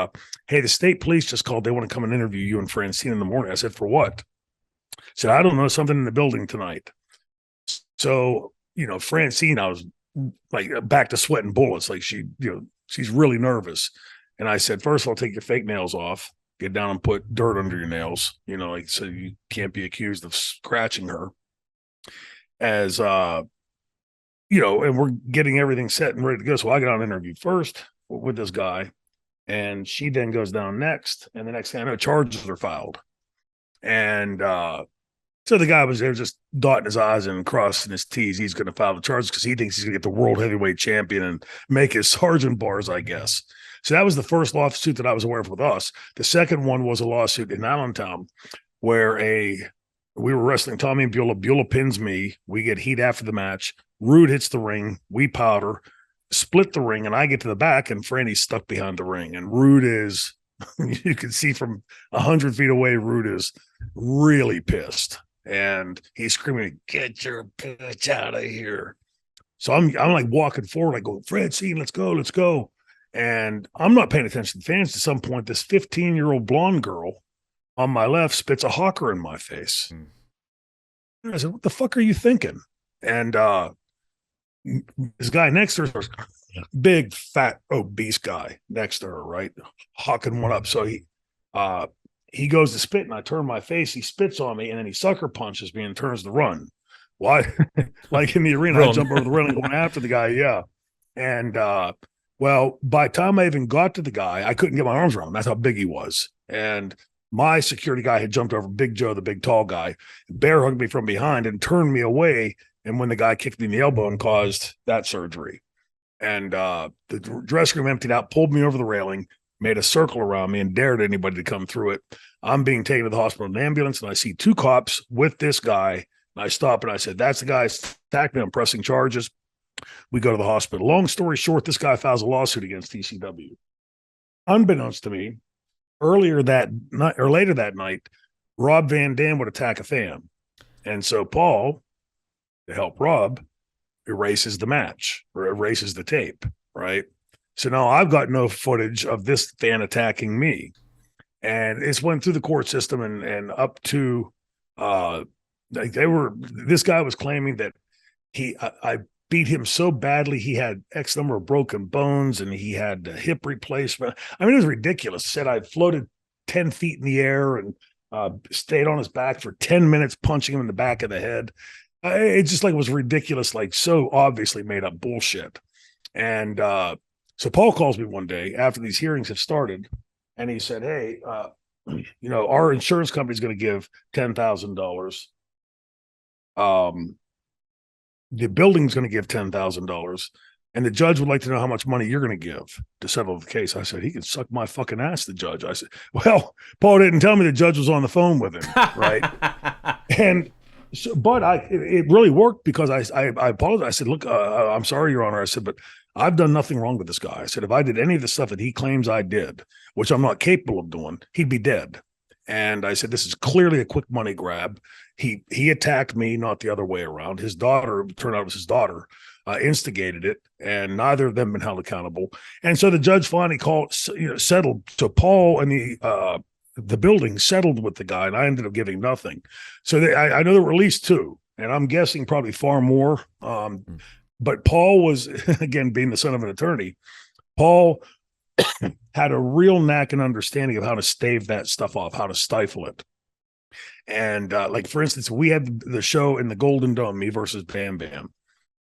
hey, the state police just called. They want to come and interview you and Francine in the morning. I said, for what? She said, I don't know, something in the building tonight. So, Francine, I was like back to sweating bullets. Like she's really nervous. And I said, first of all, take your fake nails off, get down and put dirt under your nails, so you can't be accused of scratching her. As, and we're getting everything set and ready to go. So I got on an interview first with this guy, and she then goes down next. And the next thing I know, charges are filed. And so the guy was there just dotting his I's and crossing his T's. He's going to file the charges because he thinks he's going to get the World Heavyweight Champion and make his sergeant bars, I guess. So that was the first lawsuit that I was aware of with us. The second one was a lawsuit in Allentown where we were wrestling Tommy and Beulah. Beulah pins me. We get heat after the match. Rude hits the ring. We powder, split the ring, and I get to the back, and Franny's stuck behind the ring. And Rude is, you can see from 100 feet away, Rude is really pissed. And he's screaming, get your bitch out of here. So I'm like walking forward. I go, Francine, let's go. And I'm not paying attention to the fans. At some point, this 15-year-old blonde girl on my left spits a hawker in my face. And I said, what the fuck are you thinking? And this guy next to her, big, fat, obese guy next to her, right? Hawking one up. So he goes to spit, and I turn my face. He spits on me, and then he sucker punches me and turns to run. Why? Like in the arena, I jump over the railing going after the guy. Yeah. And well, by the time I even got to the guy, I couldn't get my arms around him. That's how big he was. And my security guy had jumped over Big Joe, the big tall guy, bear hugged me from behind and turned me away. And when the guy kicked me in the elbow and caused that surgery, and the dressing room emptied out, pulled me over the railing, made a circle around me, and dared anybody to come through it. I'm being taken to the hospital in an ambulance, and I see two cops with this guy. And I stop and I said, that's the guy attacked me. I'm pressing charges. We go to the hospital. Long story short, this guy files a lawsuit against ECW. Unbeknownst to me, later that night, Rob Van Dam would attack a fan. And so Paul, to help Rob, erases the match or erases the tape, right? So now I've got no footage of this fan attacking me. And it's went through the court system and up to this guy was claiming that I beat him so badly he had X number of broken bones and he had a hip replacement. I mean, it was ridiculous. Said I floated 10 feet in the air and stayed on his back for 10 minutes, punching him in the back of the head. It just like was ridiculous, like so obviously made up bullshit. And so Paul calls me one day after these hearings have started, and he said, hey, our insurance company is going to give $10,000. The building's going to give $10,000, and the judge would like to know how much money you're going to give to settle the case. I said, he can suck my fucking ass, the judge. I said, well, Paul didn't tell me the judge was on the phone with him, right? And so, but it really worked because I apologized. I said, look, I'm sorry, Your Honor. I said, but I've done nothing wrong with this guy. I said, if I did any of the stuff that he claims I did, which I'm not capable of doing, he'd be dead. And I said, this is clearly a quick money grab. He attacked me, not the other way around. His daughter, turned out it was his daughter, instigated it, and neither of them been held accountable. And so the judge finally settled. So Paul and the building settled with the guy, and I ended up giving nothing. So I know there were at least two, and I'm guessing probably far more. But Paul was, again, being the son of an attorney, Paul had a real knack and understanding of how to stave that stuff off, how to stifle it. And like, for instance, we had the show in the Golden Dome, me versus Bam Bam.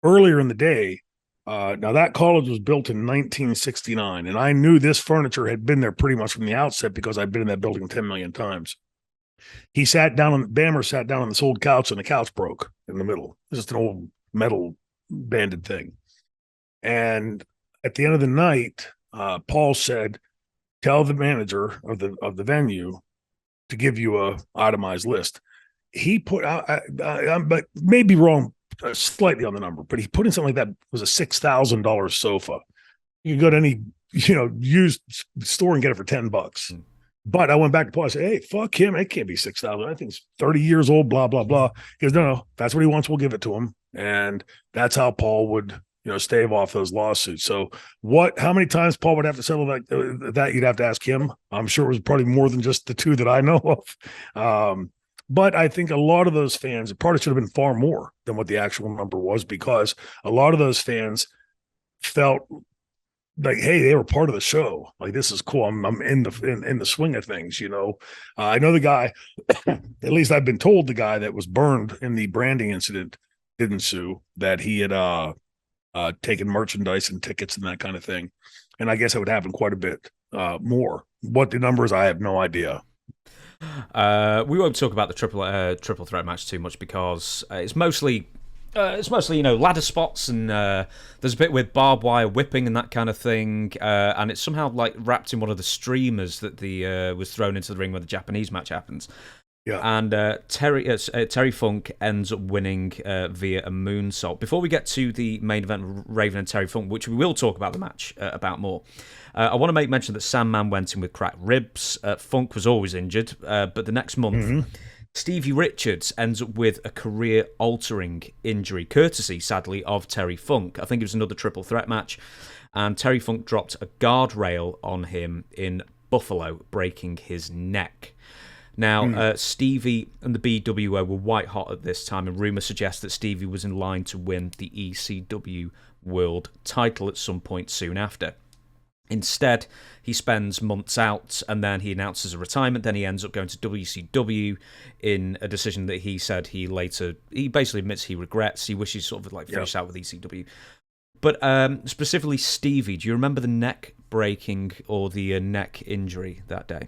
Earlier in the day, now that college was built in 1969, and I knew this furniture had been there pretty much from the outset because I'd been in that building 10 million times. Bammer sat down on this old couch, and the couch broke in the middle. It was just an old metal banded thing. And at the end of the night, Paul said, tell the manager of the venue to give you a itemized list. He put out, but maybe wrong slightly on the number, but he put in something like that. It was a $6,000 sofa. You can go to any, used store and get it for $10. But I went back to Paul. I said, hey, fuck him. It can't be 6,000. I think it's 30 years old, blah, blah, blah. He goes, no, that's what he wants. We'll give it to him. And that's how Paul would, stave off those lawsuits. So how many times Paul would have to settle that you'd have to ask him. I'm sure it was probably more than just the two that I know of. But I think a lot of those fans, it probably should have been far more than what the actual number was, because a lot of those fans felt like, hey, they were part of the show. Like, this is cool. I'm in the swing of things, I know the guy, at least I've been told the guy that was burned in the branding incident didn't sue, that he had taken merchandise and tickets and that kind of thing. And I guess it would happen quite a bit more. What the number is, I have no idea.
We won't talk about the triple threat match too much, because it's mostly ladder spots, and there's a bit with barbed wire whipping and that kind of thing, and it's somehow like wrapped in one of the streamers that was thrown into the ring where the Japanese match happens.
Yeah,
and Terry Funk ends up winning via a moonsault. Before we get to the main event, Raven and Terry Funk, which we will talk about the match about more, I want to make mention that Sandman went in with cracked ribs. Funk was always injured, but the next month, Stevie Richards ends up with a career-altering injury, courtesy, sadly, of Terry Funk. I think it was another triple threat match, and Terry Funk dropped a guardrail on him in Buffalo, breaking his neck. Now, Stevie and the BWO were white hot at this time, and rumours suggest that Stevie was in line to win the ECW World title at some point soon after. Instead, he spends months out, and then he announces a retirement. Then he ends up going to WCW in a decision that he said he basically admits he regrets. He wishes sort of like finished out with ECW. But specifically Stevie, do you remember the neck breaking or the neck injury that day?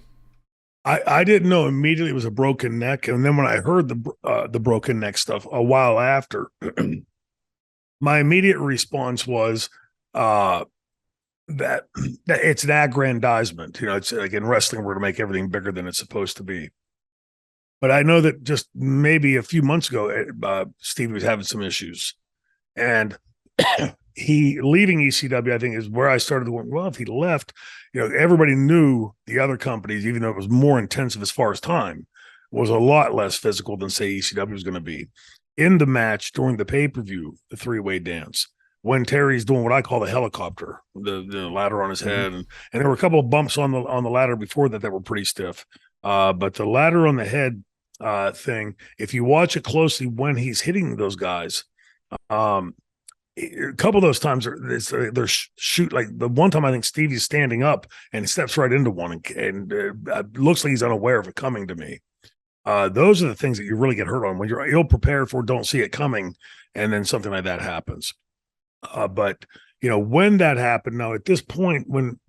I didn't know immediately it was a broken neck, and then when I heard the broken neck stuff a while after, my immediate response was that it's an aggrandizement. It's like in wrestling, we're to make everything bigger than it's supposed to be. But I know that just maybe a few months ago, Stevie was having some issues, and he leaving ECW, I think, is where I started going, well, if he left, everybody knew the other companies, even though it was more intensive as far as time, was a lot less physical than, say, ECW was going to be. In the match during the pay-per-view, the three-way dance, when Terry's doing what I call the helicopter, the ladder on his head, and there were a couple of bumps on the ladder before that were pretty stiff. But the ladder on the head thing, if you watch it closely when he's hitting those guys, a couple of those times they're shoot, like the one time I think Stevie's standing up and steps right into one, and looks like he's unaware of it coming to me. Those are the things that you really get hurt on when you're ill prepared for, don't see it coming, and then something like that happens. But when that happened, now at this point, when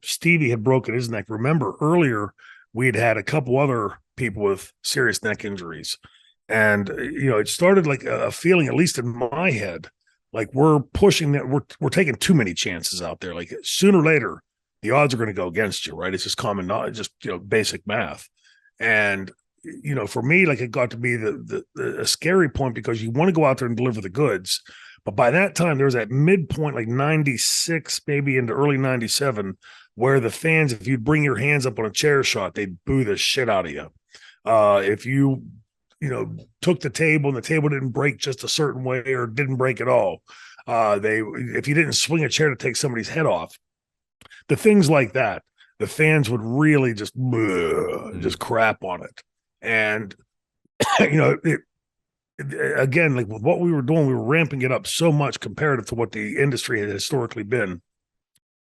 Stevie had broken his neck, remember earlier we had a couple other people with serious neck injuries, and it started like a feeling, at least in my head, like we're pushing that, we're taking too many chances out there. Like sooner or later, the odds are going to go against you, right? It's just common knowledge, just basic math. And for me, like it got to be a scary point, because you want to go out there and deliver the goods. But by that time, there was that midpoint, like 96, maybe into early 97, where the fans, if you'd bring your hands up on a chair shot, they'd boo the shit out of you. If you took the table and the table didn't break just a certain way or didn't break at all, if you didn't swing a chair to take somebody's head off, the things like that, the fans would really just crap on it. And again, like with what we were doing, we were ramping it up so much comparative to what the industry had historically been.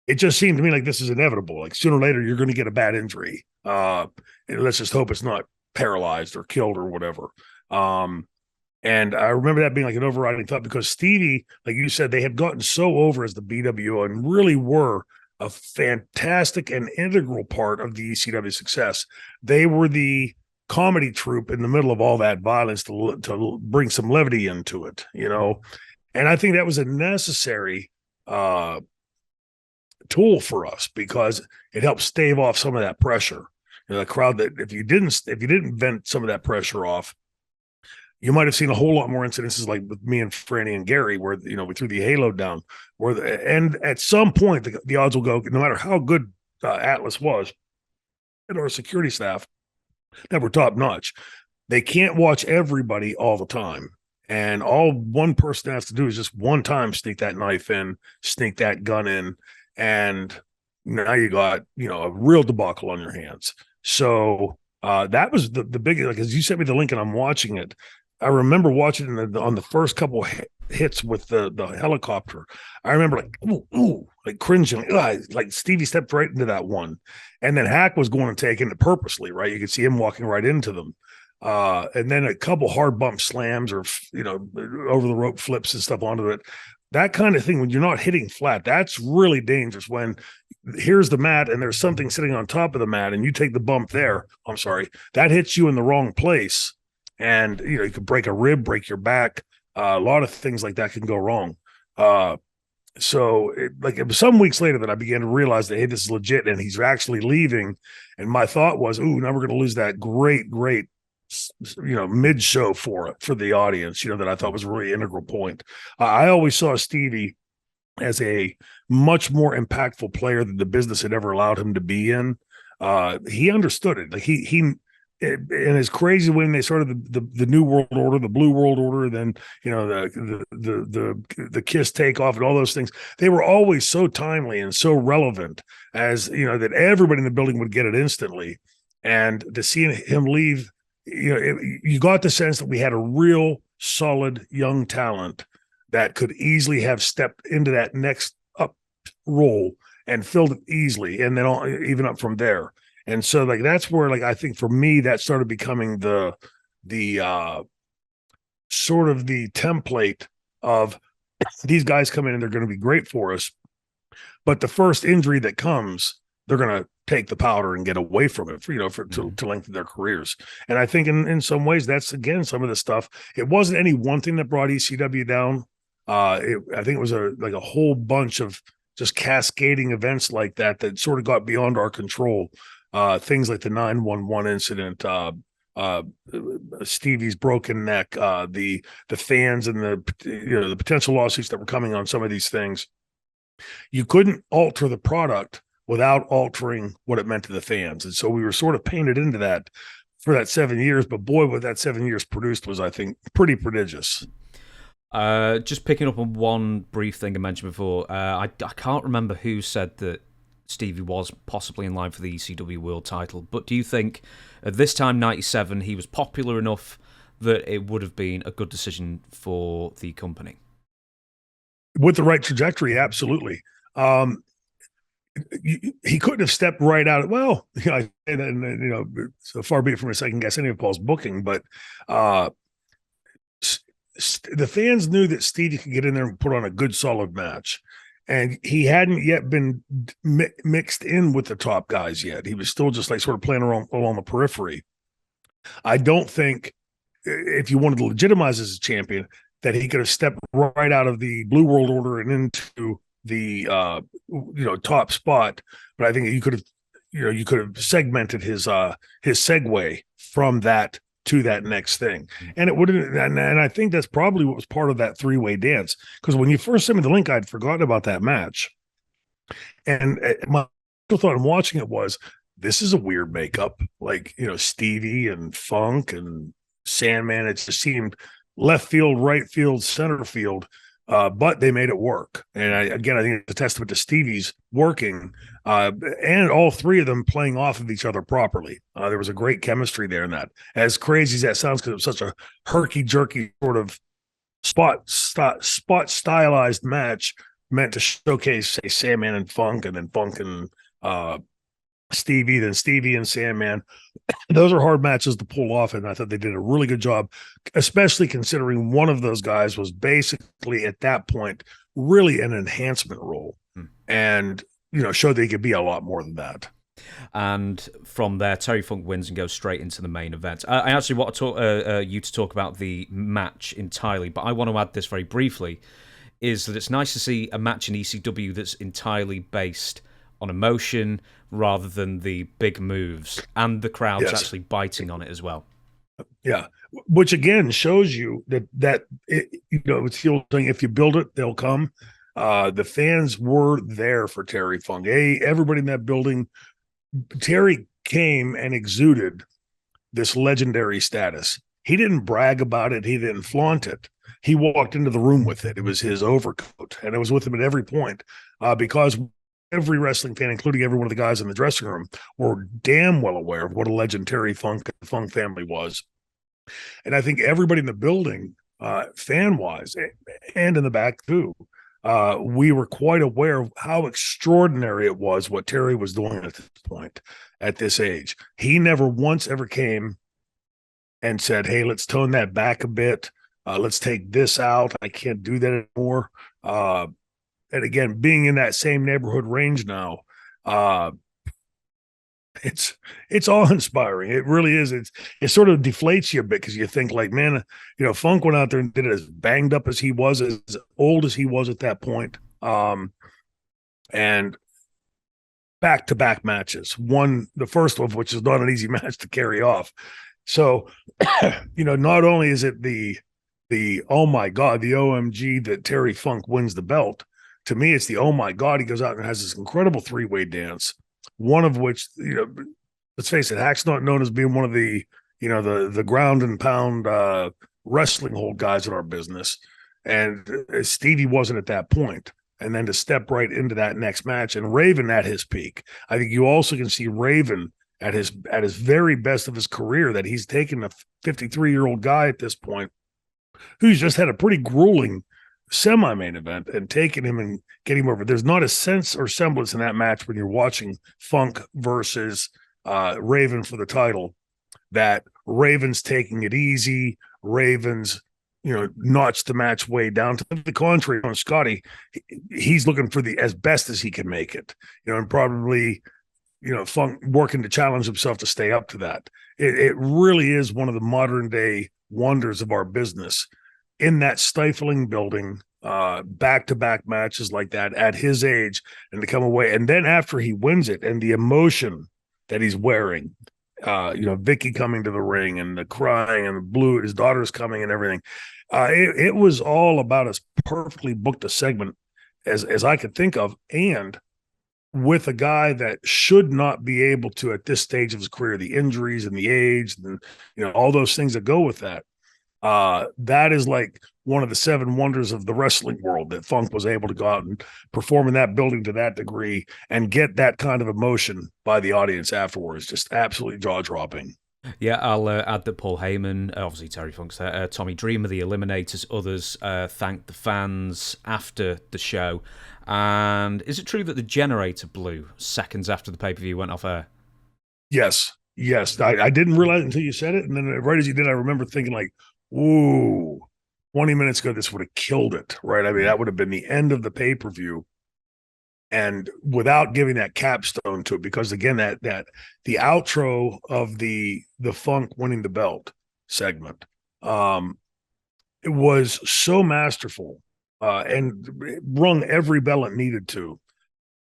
It just seemed to me like this is inevitable. Like sooner or later, you're going to get a bad injury. Let's just hope it's not paralyzed or killed or whatever. And I remember that being like an overriding thought, because Stevie, like you said, they had gotten so over as the BWO and really were a fantastic and integral part of the ECW success. They were the comedy troupe in the middle of all that violence to bring some levity into it, and I think that was a necessary tool for us, because it helped stave off some of that pressure. The crowd, that if you didn't vent some of that pressure off, you might have seen a whole lot more incidences like with me and Franny and Gary, where we threw the halo down, and at some point the odds will go, no matter how good Atlas was and our security staff that were top notch, they can't watch everybody all the time. And all one person has to do is just one time sneak that knife in, sneak that gun in, and now you got, a real debacle on your hands. So that was the big, like, as you sent me the link and I'm watching it. I remember watching it on the first couple hits with the helicopter. I remember like cringing, like Stevie stepped right into that one, and then Hack was going to take it purposely, right? You could see him walking right into them. And then a couple hard bump slams or, over the rope flips and stuff onto it. That kind of thing, when you're not hitting flat, that's really dangerous. When here's the mat and there's something sitting on top of the mat and you take the bump there, that hits you in the wrong place. And, you could break a rib, break your back. A lot of things like that can go wrong. So it was some weeks later that I began to realize that, hey, this is legit and he's actually leaving. And my thought was, now we're going to lose that great, mid-show for the audience, that I thought was a really integral point. I always saw Stevie as a much more impactful player than the business had ever allowed him to be in. He understood it. Like he and it's crazy when they started the New World Order, the Blue World Order, then the Kiss takeoff and all those things. They were always so timely and so relevant, as that everybody in the building would get it instantly. And to see him leave, you got the sense that we had a real solid young talent that could easily have stepped into that next up role and filled it easily, and then even up from there. And so, that's where, I think for me, that started becoming the sort of the template of these guys come in and they're going to be great for us, but the first injury that comes, they're going to take the powder and get away from it to lengthen their careers. And I think in some ways that's, again, some of the stuff. It wasn't any one thing that brought ECW down. I think it was a whole bunch of just cascading events like that sort of got beyond our control. Things like the 911 incident, Stevie's broken neck, the fans and the potential lawsuits that were coming on some of these things. You couldn't alter the product without altering what it meant to the fans. And so we were sort of painted into that for that 7 years. But boy, what that 7 years produced was, I think, pretty prodigious.
Just picking up on one brief thing I mentioned before, I can't remember who said that Stevie was possibly in line for the ECW World title, but do you think at this time, 97, he was popular enough that it would have been a good decision for the company?
With the right trajectory, absolutely. He couldn't have stepped right out. Well, so far be it from a second guess any of Paul's booking, but the fans knew that Stevie could get in there and put on a good, solid match. And he hadn't yet been mixed in with the top guys yet. He was still just sort of playing around along the periphery. I don't think, if you wanted to legitimize as a champion, that he could have stepped right out of the Blue World Order and into the top spot. But I think you could have segmented his segue from that to that next thing. And it wouldn't, and I think that's probably what was part of that three-way dance. Because when you first sent me the link, I'd forgotten about that match. And my thought in watching it was, this is a weird makeup. Stevie and Funk and Sandman, it just seemed left field, right field, center field. But they made it work. And I think it's a testament to Stevie's working and all three of them playing off of each other properly. There was a great chemistry there in that. As crazy as that sounds, because it was such a herky-jerky sort of spot stylized match meant to showcase, say, Sandman and Funk, and then Funk and Stevie, then Stevie and Sandman. Those are hard matches to pull off, and I thought they did a really good job, especially considering one of those guys was basically at that point really an enhancement role, and showed that he could be a lot more than that.
And from there, Terry Funk wins and goes straight into the main event. I actually want to you to talk about the match entirely, but I want to add this very briefly, is that it's nice to see a match in ECW that's entirely based on emotion rather than the big moves, and the crowd's actually biting on it as well.
Yeah, which again shows you that it's the old thing: if you build it, they'll come. The fans were there for Terry Funk. Everybody in that building, Terry came and exuded this legendary status. He didn't brag about it. He didn't flaunt it. he walked into the room with it. It was his overcoat, and it was with him at every point, because every wrestling fan, including every one of the guys in the dressing room, were damn well aware of what a legendary Funk family was. And I think everybody in the building, fan-wise, and in the back too, we were quite aware of how extraordinary it was what Terry was doing at this point, at this age. He never once ever came and said, hey, let's tone that back a bit. Let's take this out. I can't do that anymore. And again, being in that same neighborhood range now, it's awe-inspiring. It really is. It sort of deflates you a bit, because you think like, man, Funk went out there and did it as banged up as he was, as old as he was at that point. And back-to-back matches. The first of which is not an easy match to carry off. So, not only is it the oh my God, the OMG that Terry Funk wins the belt. To me, it's the oh my God, he goes out and has this incredible three-way dance. One of which, let's face it, Hack's not known as being one of the, the ground and pound wrestling hold guys in our business. And Stevie wasn't at that point. And then to step right into that next match, and Raven at his peak. I think you also can see Raven at his very best of his career, that he's taken a 53-year-old guy at this point who's just had a pretty grueling semi-main event and taking him and getting him over. There's not a sense or semblance in that match when you're watching Funk versus Raven for the title that Raven's taking it easy. Raven's, notched the match way down. To the contrary, on Scotty, he's looking for the as best as he can make it, and probably, Funk working to challenge himself to stay up to that. It really is one of the modern day wonders of our business, in that stifling building, back-to-back matches like that at his age, and to come away. And then after he wins it, and the emotion that he's wearing, Vicky coming to the ring and the crying and the blue, his daughter's coming and everything. It was all about as perfectly booked a segment as I could think of. And with a guy that should not be able to, at this stage of his career, the injuries and the age and, all those things that go with that. That is like one of the seven wonders of the wrestling world, that Funk was able to go out and perform in that building to that degree and get that kind of emotion by the audience afterwards. Just absolutely jaw-dropping.
Yeah, I'll add that Paul Heyman, obviously Terry Funk's there, Tommy Dreamer, the Eliminators, others thanked the fans after the show. And is it true that the generator blew seconds after the pay-per-view went off air?
Yes. I didn't realize it until you said it. And then right as you did, I remember thinking like, ooh, 20 minutes ago, this would have killed it, right? I mean, that would have been the end of the pay-per-view. And without giving that capstone to it, because again, that the outro of the Funk winning the belt segment, it was so masterful, and it rung every bell it needed to,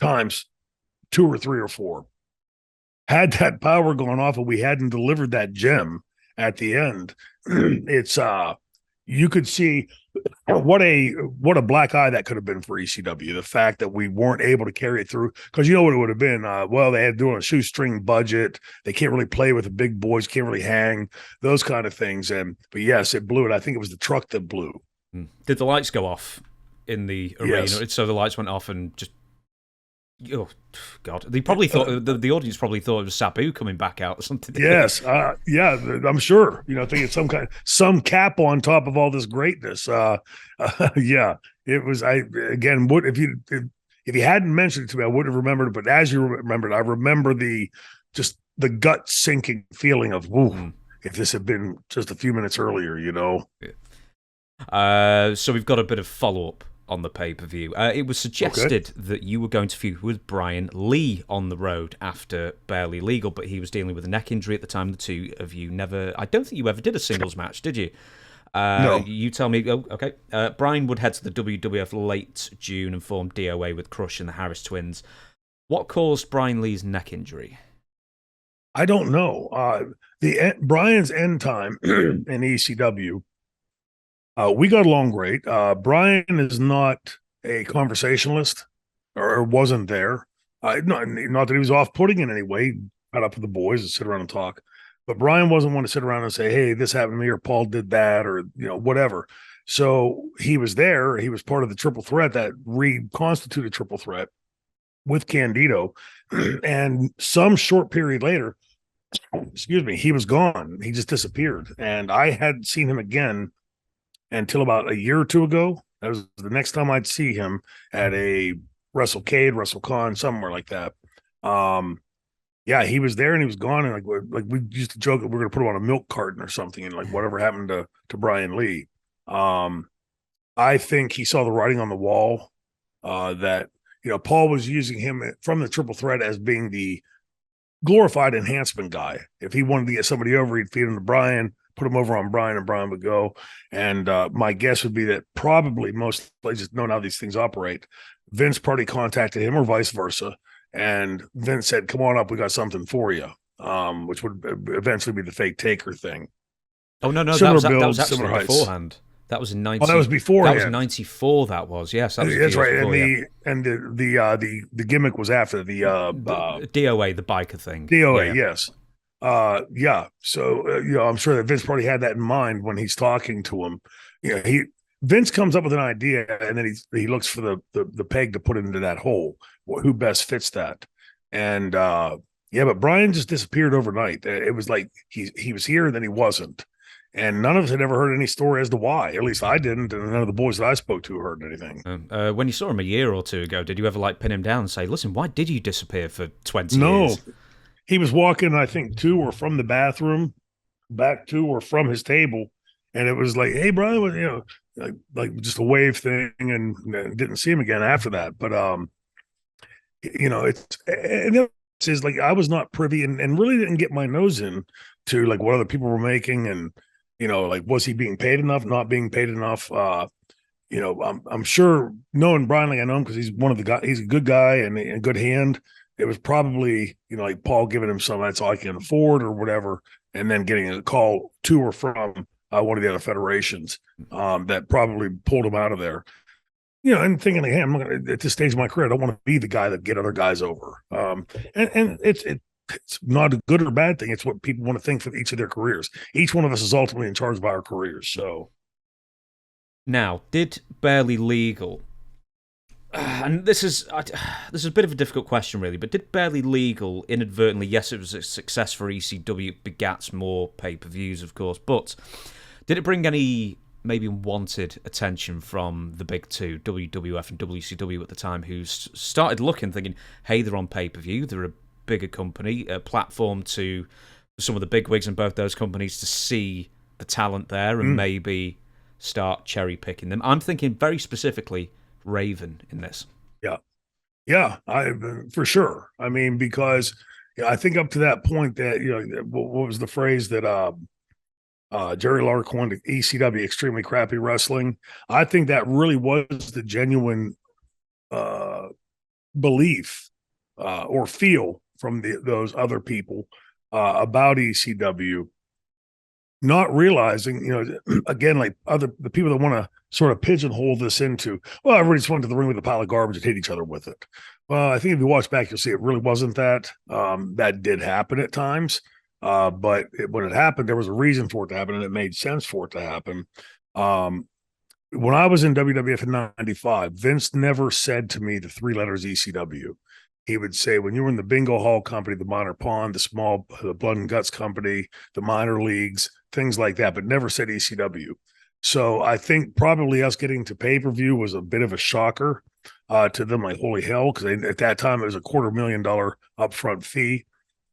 times 2 or 3 or 4. Had that power gone off and we hadn't delivered that gem at the end, it's you could see what a black eye that could have been for ECW. The fact that we weren't able to carry it through, because you know what it would have been. Well, they had to do a shoestring budget. They can't really play with the big boys. Can't really hang, those kind of things. But yes, it blew it. I think it was the truck that blew.
Did the lights go off in the arena?
Yes.
So the lights went off and just. Oh God! They probably thought the audience probably thought it was Sabu coming back out or something.
Yes, yeah, I'm sure. Thinking some cap on top of all this greatness. Yeah, it was. If you hadn't mentioned it to me, I wouldn't have remembered it. But as you remembered, I remember the gut sinking feeling of, woo, if this had been just a few minutes earlier,
Yeah. So we've got a bit of follow up on the pay-per-view. It was suggested that you were going to feud with Brian Lee on the road after Barely Legal, but he was dealing with a neck injury at the time. The two of you I don't think you ever did a singles match, did you?
No.
You tell me. Oh, okay. Brian would head to the WWF late June and form DOA with Crush and the Harris Twins. What caused Brian Lee's neck injury?
I don't know. Brian's end time in ECW, we got along great. Brian is not a conversationalist, or wasn't there. Not that he was off-putting in any way. He got up with the boys and sit around and talk. But Brian wasn't one to sit around and say, hey, this happened to me, or Paul did that, or whatever. So he was there. He was part of the triple threat that reconstituted triple threat with Candido. And some short period later, excuse me, he was gone. He just disappeared. And I hadn't seen him again until about a year or two ago. That was the next time I'd see him at a WrestleCade, WrestleCon, somewhere like that. Yeah, he was there and he was gone. And like we used to joke that we're gonna put him on a milk carton or something, and like whatever happened to Brian Lee. I think he saw the writing on the wall, that Paul was using him from the triple threat as being the glorified enhancement guy. If he wanted to get somebody over, he'd feed him to Brian, put him over on Brian, and Brian would go. And my guess would be that probably most places know how these things operate. Vince probably contacted him or vice versa. And Vince said, come on up, we got something for you, which would eventually be the fake taker thing.
Oh, no,
Similar
that
builds,
was actually
similar heights.
beforehand. That was in 90.
Oh, that was before.
That was 94. That was, yes. That was
That's right.
Before,
and the gimmick was after the
DOA, the biker thing.
DOA, yes. Yeah. So I'm sure that Vince probably had that in mind when he's talking to him. Vince comes up with an idea, and then he looks for the peg to put into that hole. Who best fits that? And but Brian just disappeared overnight. It was like he was here and then he wasn't. And none of us had ever heard any story as to why. At least I didn't, and none of the boys that I spoke to heard anything.
When you saw him a year or two ago, did you ever pin him down and say, "Listen, why did you disappear for 20 years?"
No, he was walking. I think 2 were from the bathroom, back 2 were from his table, and it was like, "Hey, Brian," like just a wave thing, and didn't see him again after that. But it's like I was not privy and really didn't get my nose in to like what other people were making, and like was he being paid enough, not being paid enough. I'm sure knowing Brian like I know him because he's one of the guys, he's a good guy and a good hand. It was probably like Paul giving him some, that's all I can afford or whatever, and then getting a call to or from one of the other federations that probably pulled him out of there. And thinking like, hey, I'm not gonna, at this stage of my career, I don't want to be the guy that get other guys over. And it's not a good or bad thing. It's what people want to think for each of their careers. Each one of us is ultimately in charge of our careers. So
now, did Barely Legal, and this is a bit of a difficult question really, but did Barely Legal inadvertently, yes, it was a success for ECW, begat more pay-per-views, of course, but did it bring any maybe wanted attention from the big two, WWF and WCW at the time, who started looking, thinking, hey, they're on pay-per-view, they're a bigger company, a platform to some of the big wigs in both those companies to see the talent there and maybe start cherry-picking them. I'm thinking very specifically Raven in this.
Yeah, for sure. I mean, because I think up to that point that, what was the phrase that Jerry Lawler coined, ECW, extremely crappy wrestling. I think that really was the genuine belief or feel from those other people about ECW, not realizing, again, like the people that want to sort of pigeonhole this into, well, everybody just went to the ring with a pile of garbage and hit each other with it. Well, I think if you watch back, you'll see it really wasn't that. That did happen at times. But when it happened, there was a reason for it to happen, and it made sense for it to happen. When I was in WWF in 95, Vince never said to me the 3 letters ECW. He would say, when you were in the Bingo Hall Company, the Minor Pond, the Blood and Guts Company, the minor leagues, things like that, but never said ECW. So I think probably us getting to pay-per-view was a bit of a shocker to them, like, holy hell, because at that time it was a $250,000 upfront fee.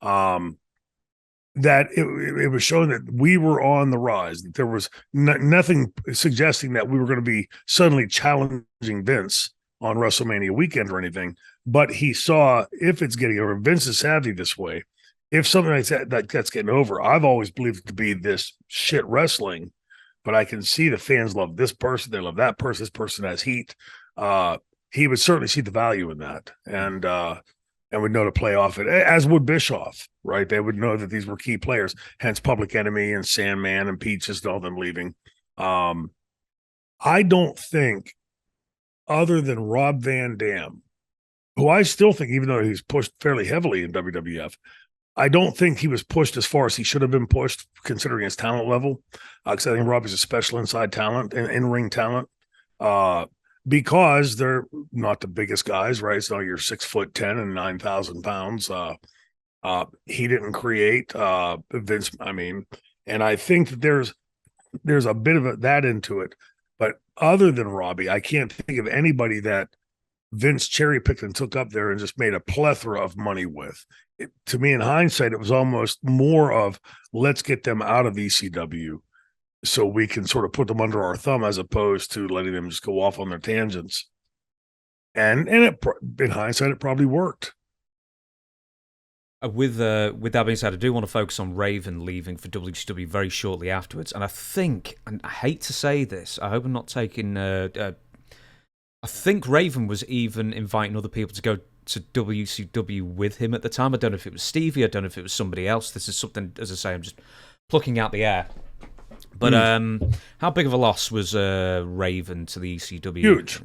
That it was showing that we were on the rise, that there was nothing suggesting that we were going to be suddenly challenging Vince on WrestleMania weekend or anything. But he saw, if it's getting over, Vince is savvy this way. If something like that's getting over, I've always believed it to be this shit wrestling, but I can see the fans love this person, they love that person, this person has heat. He would certainly see the value in that. And would know to play off it, as would Bischoff, right? They would know that these were key players, hence Public Enemy and Sandman and Peaches and all them leaving. I don't think, other than Rob Van Dam, who I still think, even though he's pushed fairly heavily in WWF, I don't think he was pushed as far as he should have been pushed, considering his talent level. Because I think Robbie's a special inside talent and in-ring talent. Because they're not the biggest guys, right? So you're 6'10" and 9,000 pounds. He didn't create Vince. I mean, and I think that there's a bit of that into it. But other than Robbie, I can't think of anybody that Vince cherry picked and took up there and just made a plethora of money with. To me, in hindsight, it was almost more of let's get them out of ECW so we can sort of put them under our thumb, as opposed to letting them just go off on their tangents. And in hindsight, it probably worked.
With that being said, I do want to focus on Raven leaving for WCW very shortly afterwards. And I think, and I hate to say this, I hope I'm not taking... I think Raven was even inviting other people to go to WCW with him at the time. I don't know if it was Stevie, I don't know if it was somebody else. This is something, as I say, I'm just plucking out the air. But how big of a loss was Raven to the ECW?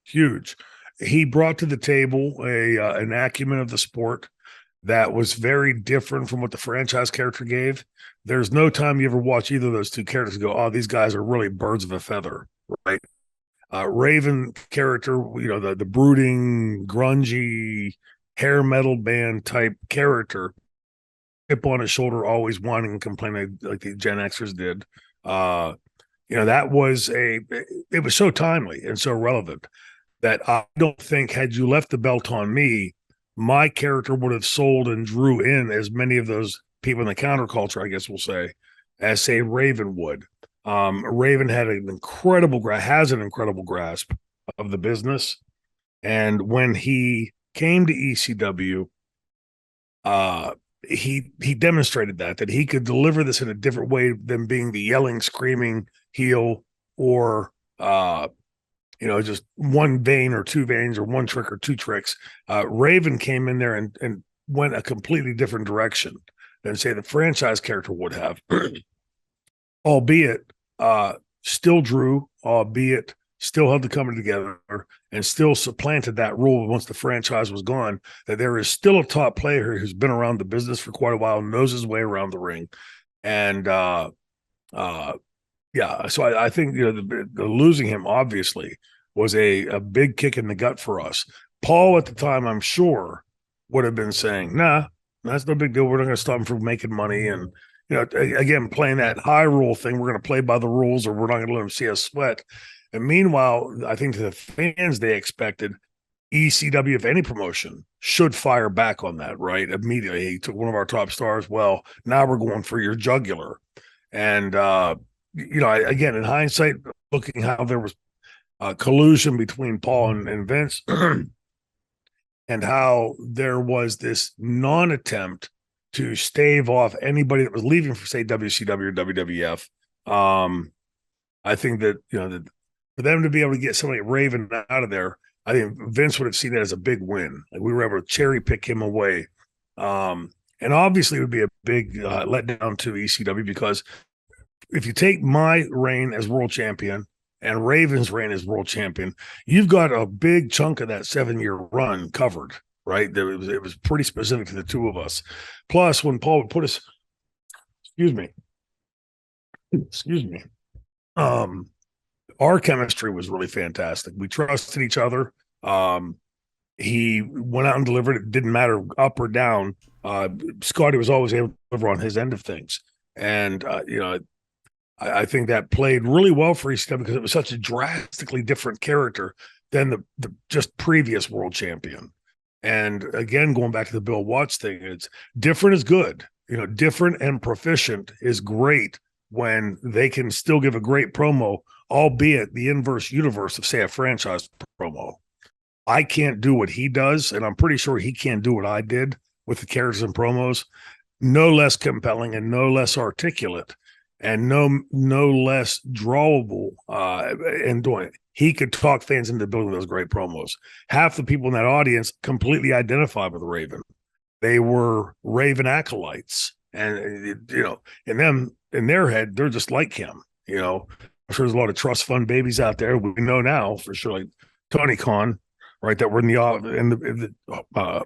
Huge. He brought to the table an acumen of the sport that was very different from what the franchise character gave. There's no time you ever watch either of those two characters go, oh, these guys are really birds of a feather, right? Raven character, the brooding, grungy, hair metal band type character, chip on his shoulder, always whining and complaining like the Gen Xers did. That was it was so timely and so relevant that I don't think, had you left the belt on me, my character would have sold and drew in as many of those people in the counterculture, I guess we'll say, as say Raven would. Raven had an incredible grasp of the business. And when he came to ECW, he demonstrated that he could deliver this in a different way than being the yelling, screaming heel, or just one vein or two veins, or one trick or two tricks. Raven came in there and went a completely different direction than, say, the franchise character would have, albeit still drew, albeit still held the company together, and still supplanted that rule once the franchise was gone, that there is still a top player who's been around the business for quite a while, knows his way around the ring. And so I think the losing him obviously was a big kick in the gut for us. Paul at the time, I'm sure, would have been saying, nah, that's no big deal. We're not going to stop him from making money. And again, playing that high rule thing, we're going to play by the rules, or we're not going to let him see us sweat. And meanwhile, I think to the fans, they expected ECW, if any promotion, should fire back on that, right? Immediately. He took one of our top stars. Well, now we're going for your jugular. And, again, in hindsight, looking how there was collusion between Paul and Vince, and how there was this non-attempt to stave off anybody that was leaving for, say, WCW or WWF. I think that, for them to be able to get somebody Raven out of there, I think Vince would have seen that as a big win. Like, we were able to cherry pick him away. And obviously it would be a big letdown to ECW, because if you take my reign as world champion and Raven's reign as world champion, you've got a big chunk of that 7-year run covered, right? It was pretty specific to the two of us. Plus, when Paul would put us, excuse me, our chemistry was really fantastic. We trusted each other. He went out and delivered. It didn't matter up or down. Scotty was always able to deliver on his end of things. And, I think that played really well for ECW, because it was such a drastically different character than the just previous world champion. And again, going back to the Bill Watts thing, it's different is good. Different and proficient is great when they can still give a great promo, albeit the inverse universe of, say, a franchise promo. I can't do what he does, and I'm pretty sure he can't do what I did with the characters and promos. No less compelling and no less articulate and no less drawable in doing it. He could talk fans into building those great promos. Half the people in that audience completely identified with Raven. They were Raven acolytes, and in their head, they're just like him. I'm sure there's a lot of trust fund babies out there. We know now for sure, like Tony Khan, right? That were in the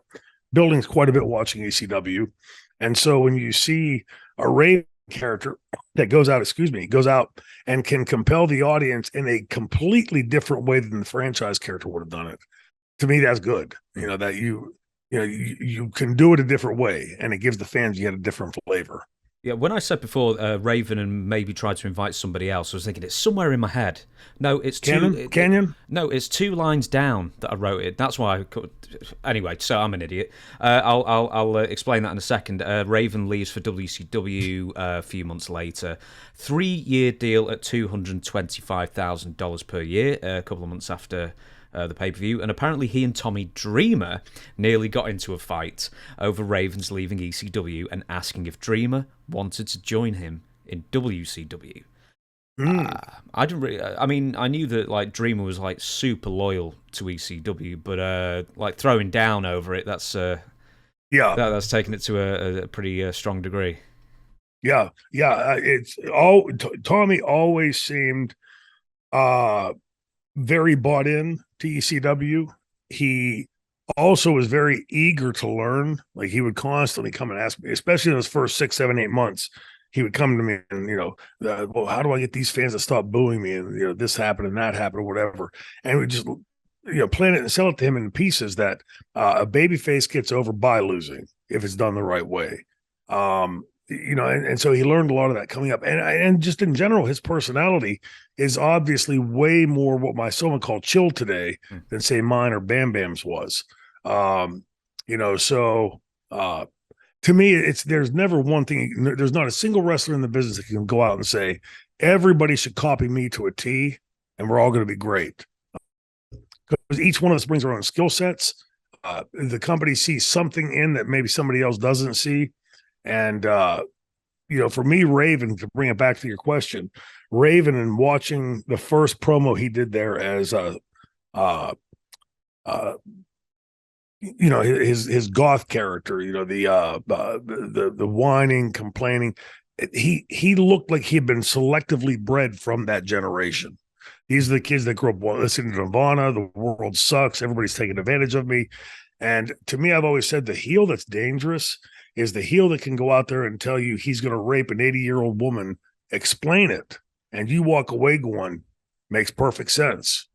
buildings quite a bit watching ECW, And so when you see a Raven character that goes out and can compel the audience in a completely different way than the franchise character would have done it. To me, that's good. That you can do it a different way, and it gives the fans yet a different flavor.
Yeah, when I said before Raven and maybe try to invite somebody else, I was thinking it's somewhere in my head. No, it's
Canyon.
No, it's 2 lines down that I wrote it. That's why I could. Anyway, so I'm an idiot. I'll explain that in a second. Raven leaves for WCW a few months later. 3-year deal at $225,000 per year. A couple of months after the pay-per-view, and apparently he and Tommy Dreamer nearly got into a fight over Ravens leaving ECW and asking if Dreamer wanted to join him in WCW. I didn't really. I mean, I knew that like Dreamer was like super loyal to ECW, but like throwing down over it, that's that's taking it to a pretty strong degree.
Yeah. It's all Tommy always seemed very bought in to ECW. He also was very eager to learn. Like he would constantly come and ask me, especially in those first 6, 7, 8 months. He would come to me and, well, how do I get these fans to stop booing me? And, this happened and that happened or whatever. And we just, plan it and sell it to him in pieces that a babyface gets over by losing if it's done the right way. And so he learned a lot of that coming up. And just in general, his personality is obviously way more what my someone called chill today than say mine or Bam Bam's was. To me, there's never one thing. There's not a single wrestler in the business that can go out and say, everybody should copy me to a T and we're all going to be great. Because each one of us brings our own skill sets. The company sees something in that maybe somebody else doesn't see. And, for me, Raven, to bring it back to your question, Raven and watching the first promo he did there as his goth character, the whining, complaining, he looked like he had been selectively bred from that generation. These are the kids that grew up listening to Nirvana, the world sucks, everybody's taking advantage of me. And to me, I've always said the heel that's dangerous is the heel that can go out there and tell you he's going to rape an 80-year-old woman, explain it, and you walk away going, makes perfect sense.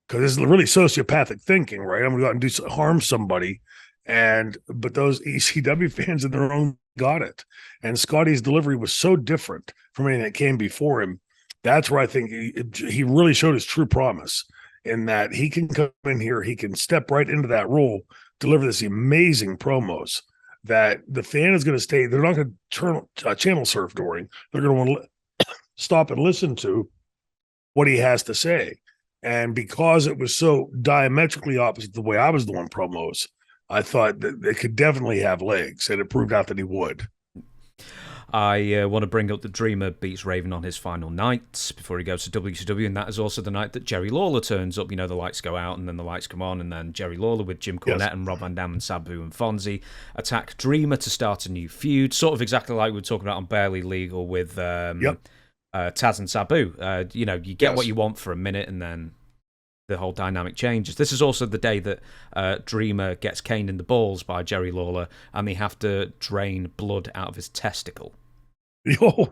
Because this is really sociopathic thinking, right? I'm going to go out and harm somebody. But those ECW fans in their own got it. And Scotty's delivery was so different from anything that came before him. That's where I think he really showed his true promise in that he can come in here, he can step right into that role, deliver this amazing promos that the fan is going to stay. They're not going to channel surf during. They're going to want to stop and listen to what he has to say. And because it was so diametrically opposite the way I was doing promos, I thought that it could definitely have legs, and it proved out that he would.
I want to bring up that Dreamer beats Raven on his final night before he goes to WCW, and that is also the night that Jerry Lawler turns up. The lights go out, and then the lights come on, and then Jerry Lawler with Jim Cornette and Rob Van Dam and Sabu and Fonzie attack Dreamer to start a new feud, sort of exactly like we were talking about on Barely Legal with Taz and Sabu. You get what you want for a minute, and then the whole dynamic changes. This is also the day that Dreamer gets caned in the balls by Jerry Lawler, and they have to drain blood out of his testicle.
Oh,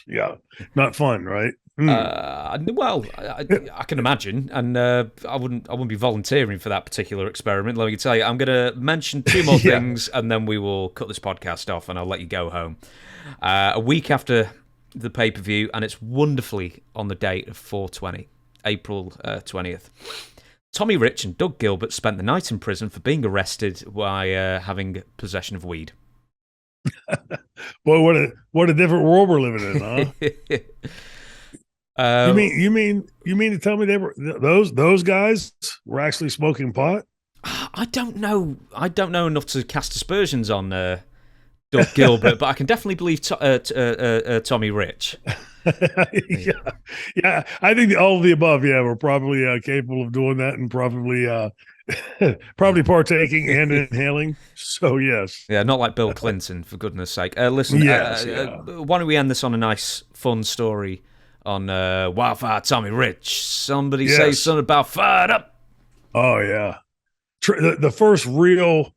yeah, not fun, right?
Well, I can imagine, and I wouldn't be volunteering for that particular experiment. Let me tell you, I'm going to mention 2 more things, and then we will cut this podcast off, and I'll let you go home. A week after the pay-per-view, and it's wonderfully on the date of 4/20, April 20th. Tommy Rich and Doug Gilbert spent the night in prison for being arrested by having possession of weed.
Boy, what a different world we're living in, huh? You mean to tell me they were those guys were actually smoking pot?
I don't know enough to cast aspersions on Doug Gilbert, but I can definitely believe Tommy Rich.
yeah. I think all of the above. Yeah, we're probably capable of doing that, and probably partaking and inhaling. So yes,
yeah, not like Bill Clinton, for goodness sake. Listen, why don't we end this on a nice, fun story on Wildfire Tommy Rich? Somebody say something about fired up.
Oh yeah, the first real.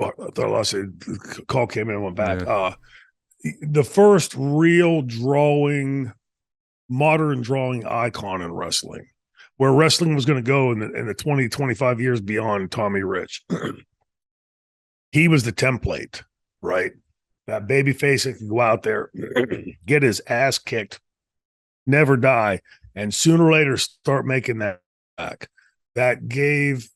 I thought I lost it. The call came in and went back. Yeah. The first real modern drawing icon in wrestling, where wrestling was going to go in the 20, 25 years beyond Tommy Rich. He was the template, right? That babyface that could go out there, get his ass kicked, never die, and sooner or later start making that back. That gave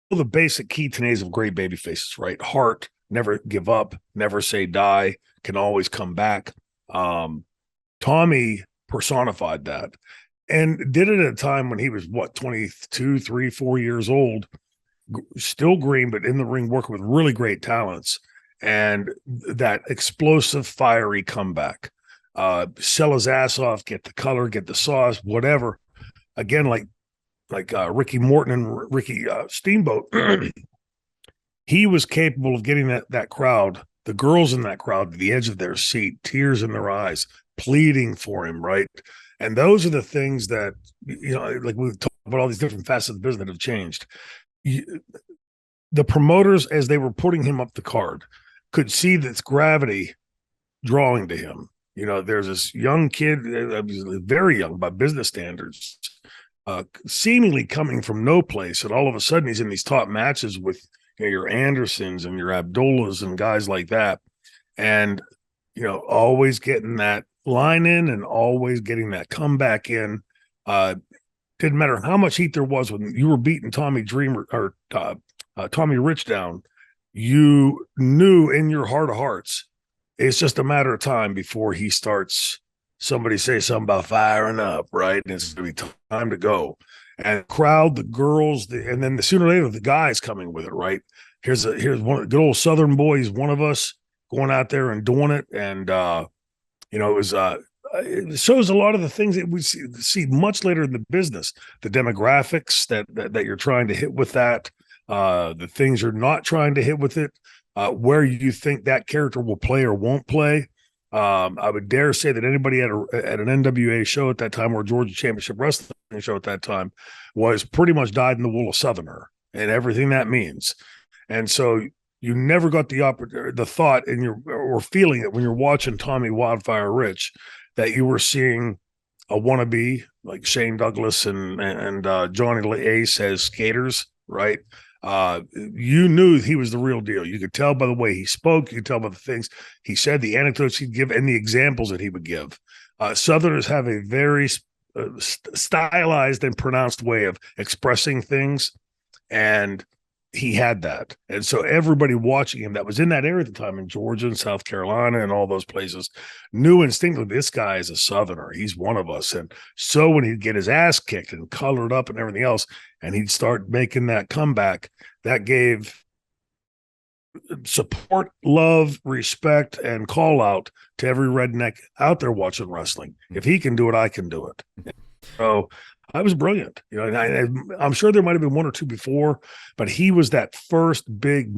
the basic key tenets of great babyfaces, right? Hart, never give up, never say die, can always come back. Tommy personified that and did it at a time when he was, 22, 3, 4 years old, still green, but in the ring working with really great talents. And that explosive, fiery comeback, sell his ass off, get the color, get the sauce, whatever. Again, like Ricky Morton and Ricky Steamboat, he was capable of getting that crowd, the girls in that crowd, to the edge of their seat, tears in their eyes, pleading for him, right? And those are the things that, like we've talked about all these different facets of the business that have changed. The promoters, as they were putting him up the card, could see this gravity drawing to him. There's this young kid, very young by business standards, seemingly coming from no place, and all of a sudden he's in these top matches with your Andersons and your Abdullahs and guys like that, and always getting that line in and always getting that comeback in. Didn't matter how much heat there was when you were beating Tommy Dreamer or Tommy Rich down. You knew in your heart of hearts, it's just a matter of time before he starts. Somebody say something about firing up, right? And it's going to be time to go. And the crowd, the girls, and then sooner or later, the guys coming with it, right? Here's one good old Southern boy. He's one of us going out there and doing it. And, it shows a lot of the things that we see much later in the business, the demographics that you're trying to hit with that, the things you're not trying to hit with it, where you think that character will play or won't play. I would dare say that anybody at an NWA show at that time, or Georgia Championship Wrestling show at that time, was pretty much dyed in the wool of Southerner and everything that means. And so you never got the thought or feeling that when you're watching Tommy Wildfire Rich, that you were seeing a wannabe like Shane Douglas and Johnny Ace as skaters, right? You knew he was the real deal. You could tell by the way he spoke. You could tell by the things he said, the anecdotes he'd give, and the examples that he would give. Southerners have a very stylized and pronounced way of expressing things, and he had that. And so everybody watching him that was in that area at the time in Georgia and South Carolina and all those places knew instinctively, this guy is a Southerner. He's one of us. And so when he'd get his ass kicked and colored up and everything else, and he'd start making that comeback, that gave support, love, respect, and call out to every redneck out there watching wrestling. If he can do it, I can do it. So I was brilliant. I'm sure there might have been one or two before, but he was that first big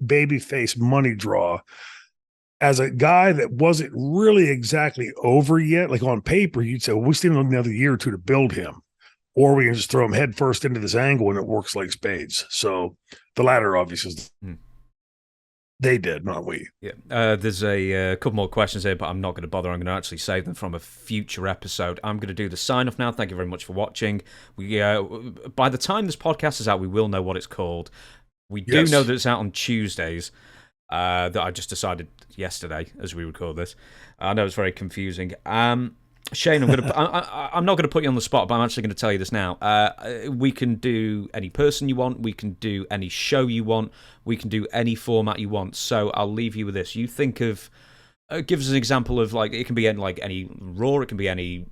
baby face money draw as a guy that wasn't really exactly over yet. Like on paper, you'd say, well, we still need another year or two to build him, or we can just throw him head first into this angle and it works like spades. So the latter, obviously, they did, not we.
Yeah. There's a couple more questions here, but I'm not going to bother. I'm going to actually save them from a future episode. I'm going to do the sign-off now. Thank you very much for watching. By the time this podcast is out, we will know what it's called. We do know that it's out on Tuesdays. That I just decided yesterday as we record this. I know it's very confusing. Shane, I'm not going to put you on the spot, but I'm actually going to tell you this now. We can do any person you want. We can do any show you want. We can do any format you want. So I'll leave you with this. You think of, give us an example of, like, it can be any Raw, it can be any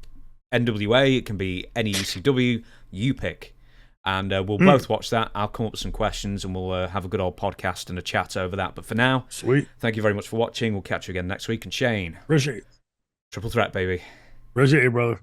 NWA, it can be any ECW. You pick. And we'll both watch that. I'll come up with some questions and we'll have a good old podcast and a chat over that. But for now,
sweet.
Thank you very much for watching. We'll catch you again next week. And Shane.
Appreciate it.
Triple threat, baby.
Appreciate you, brother.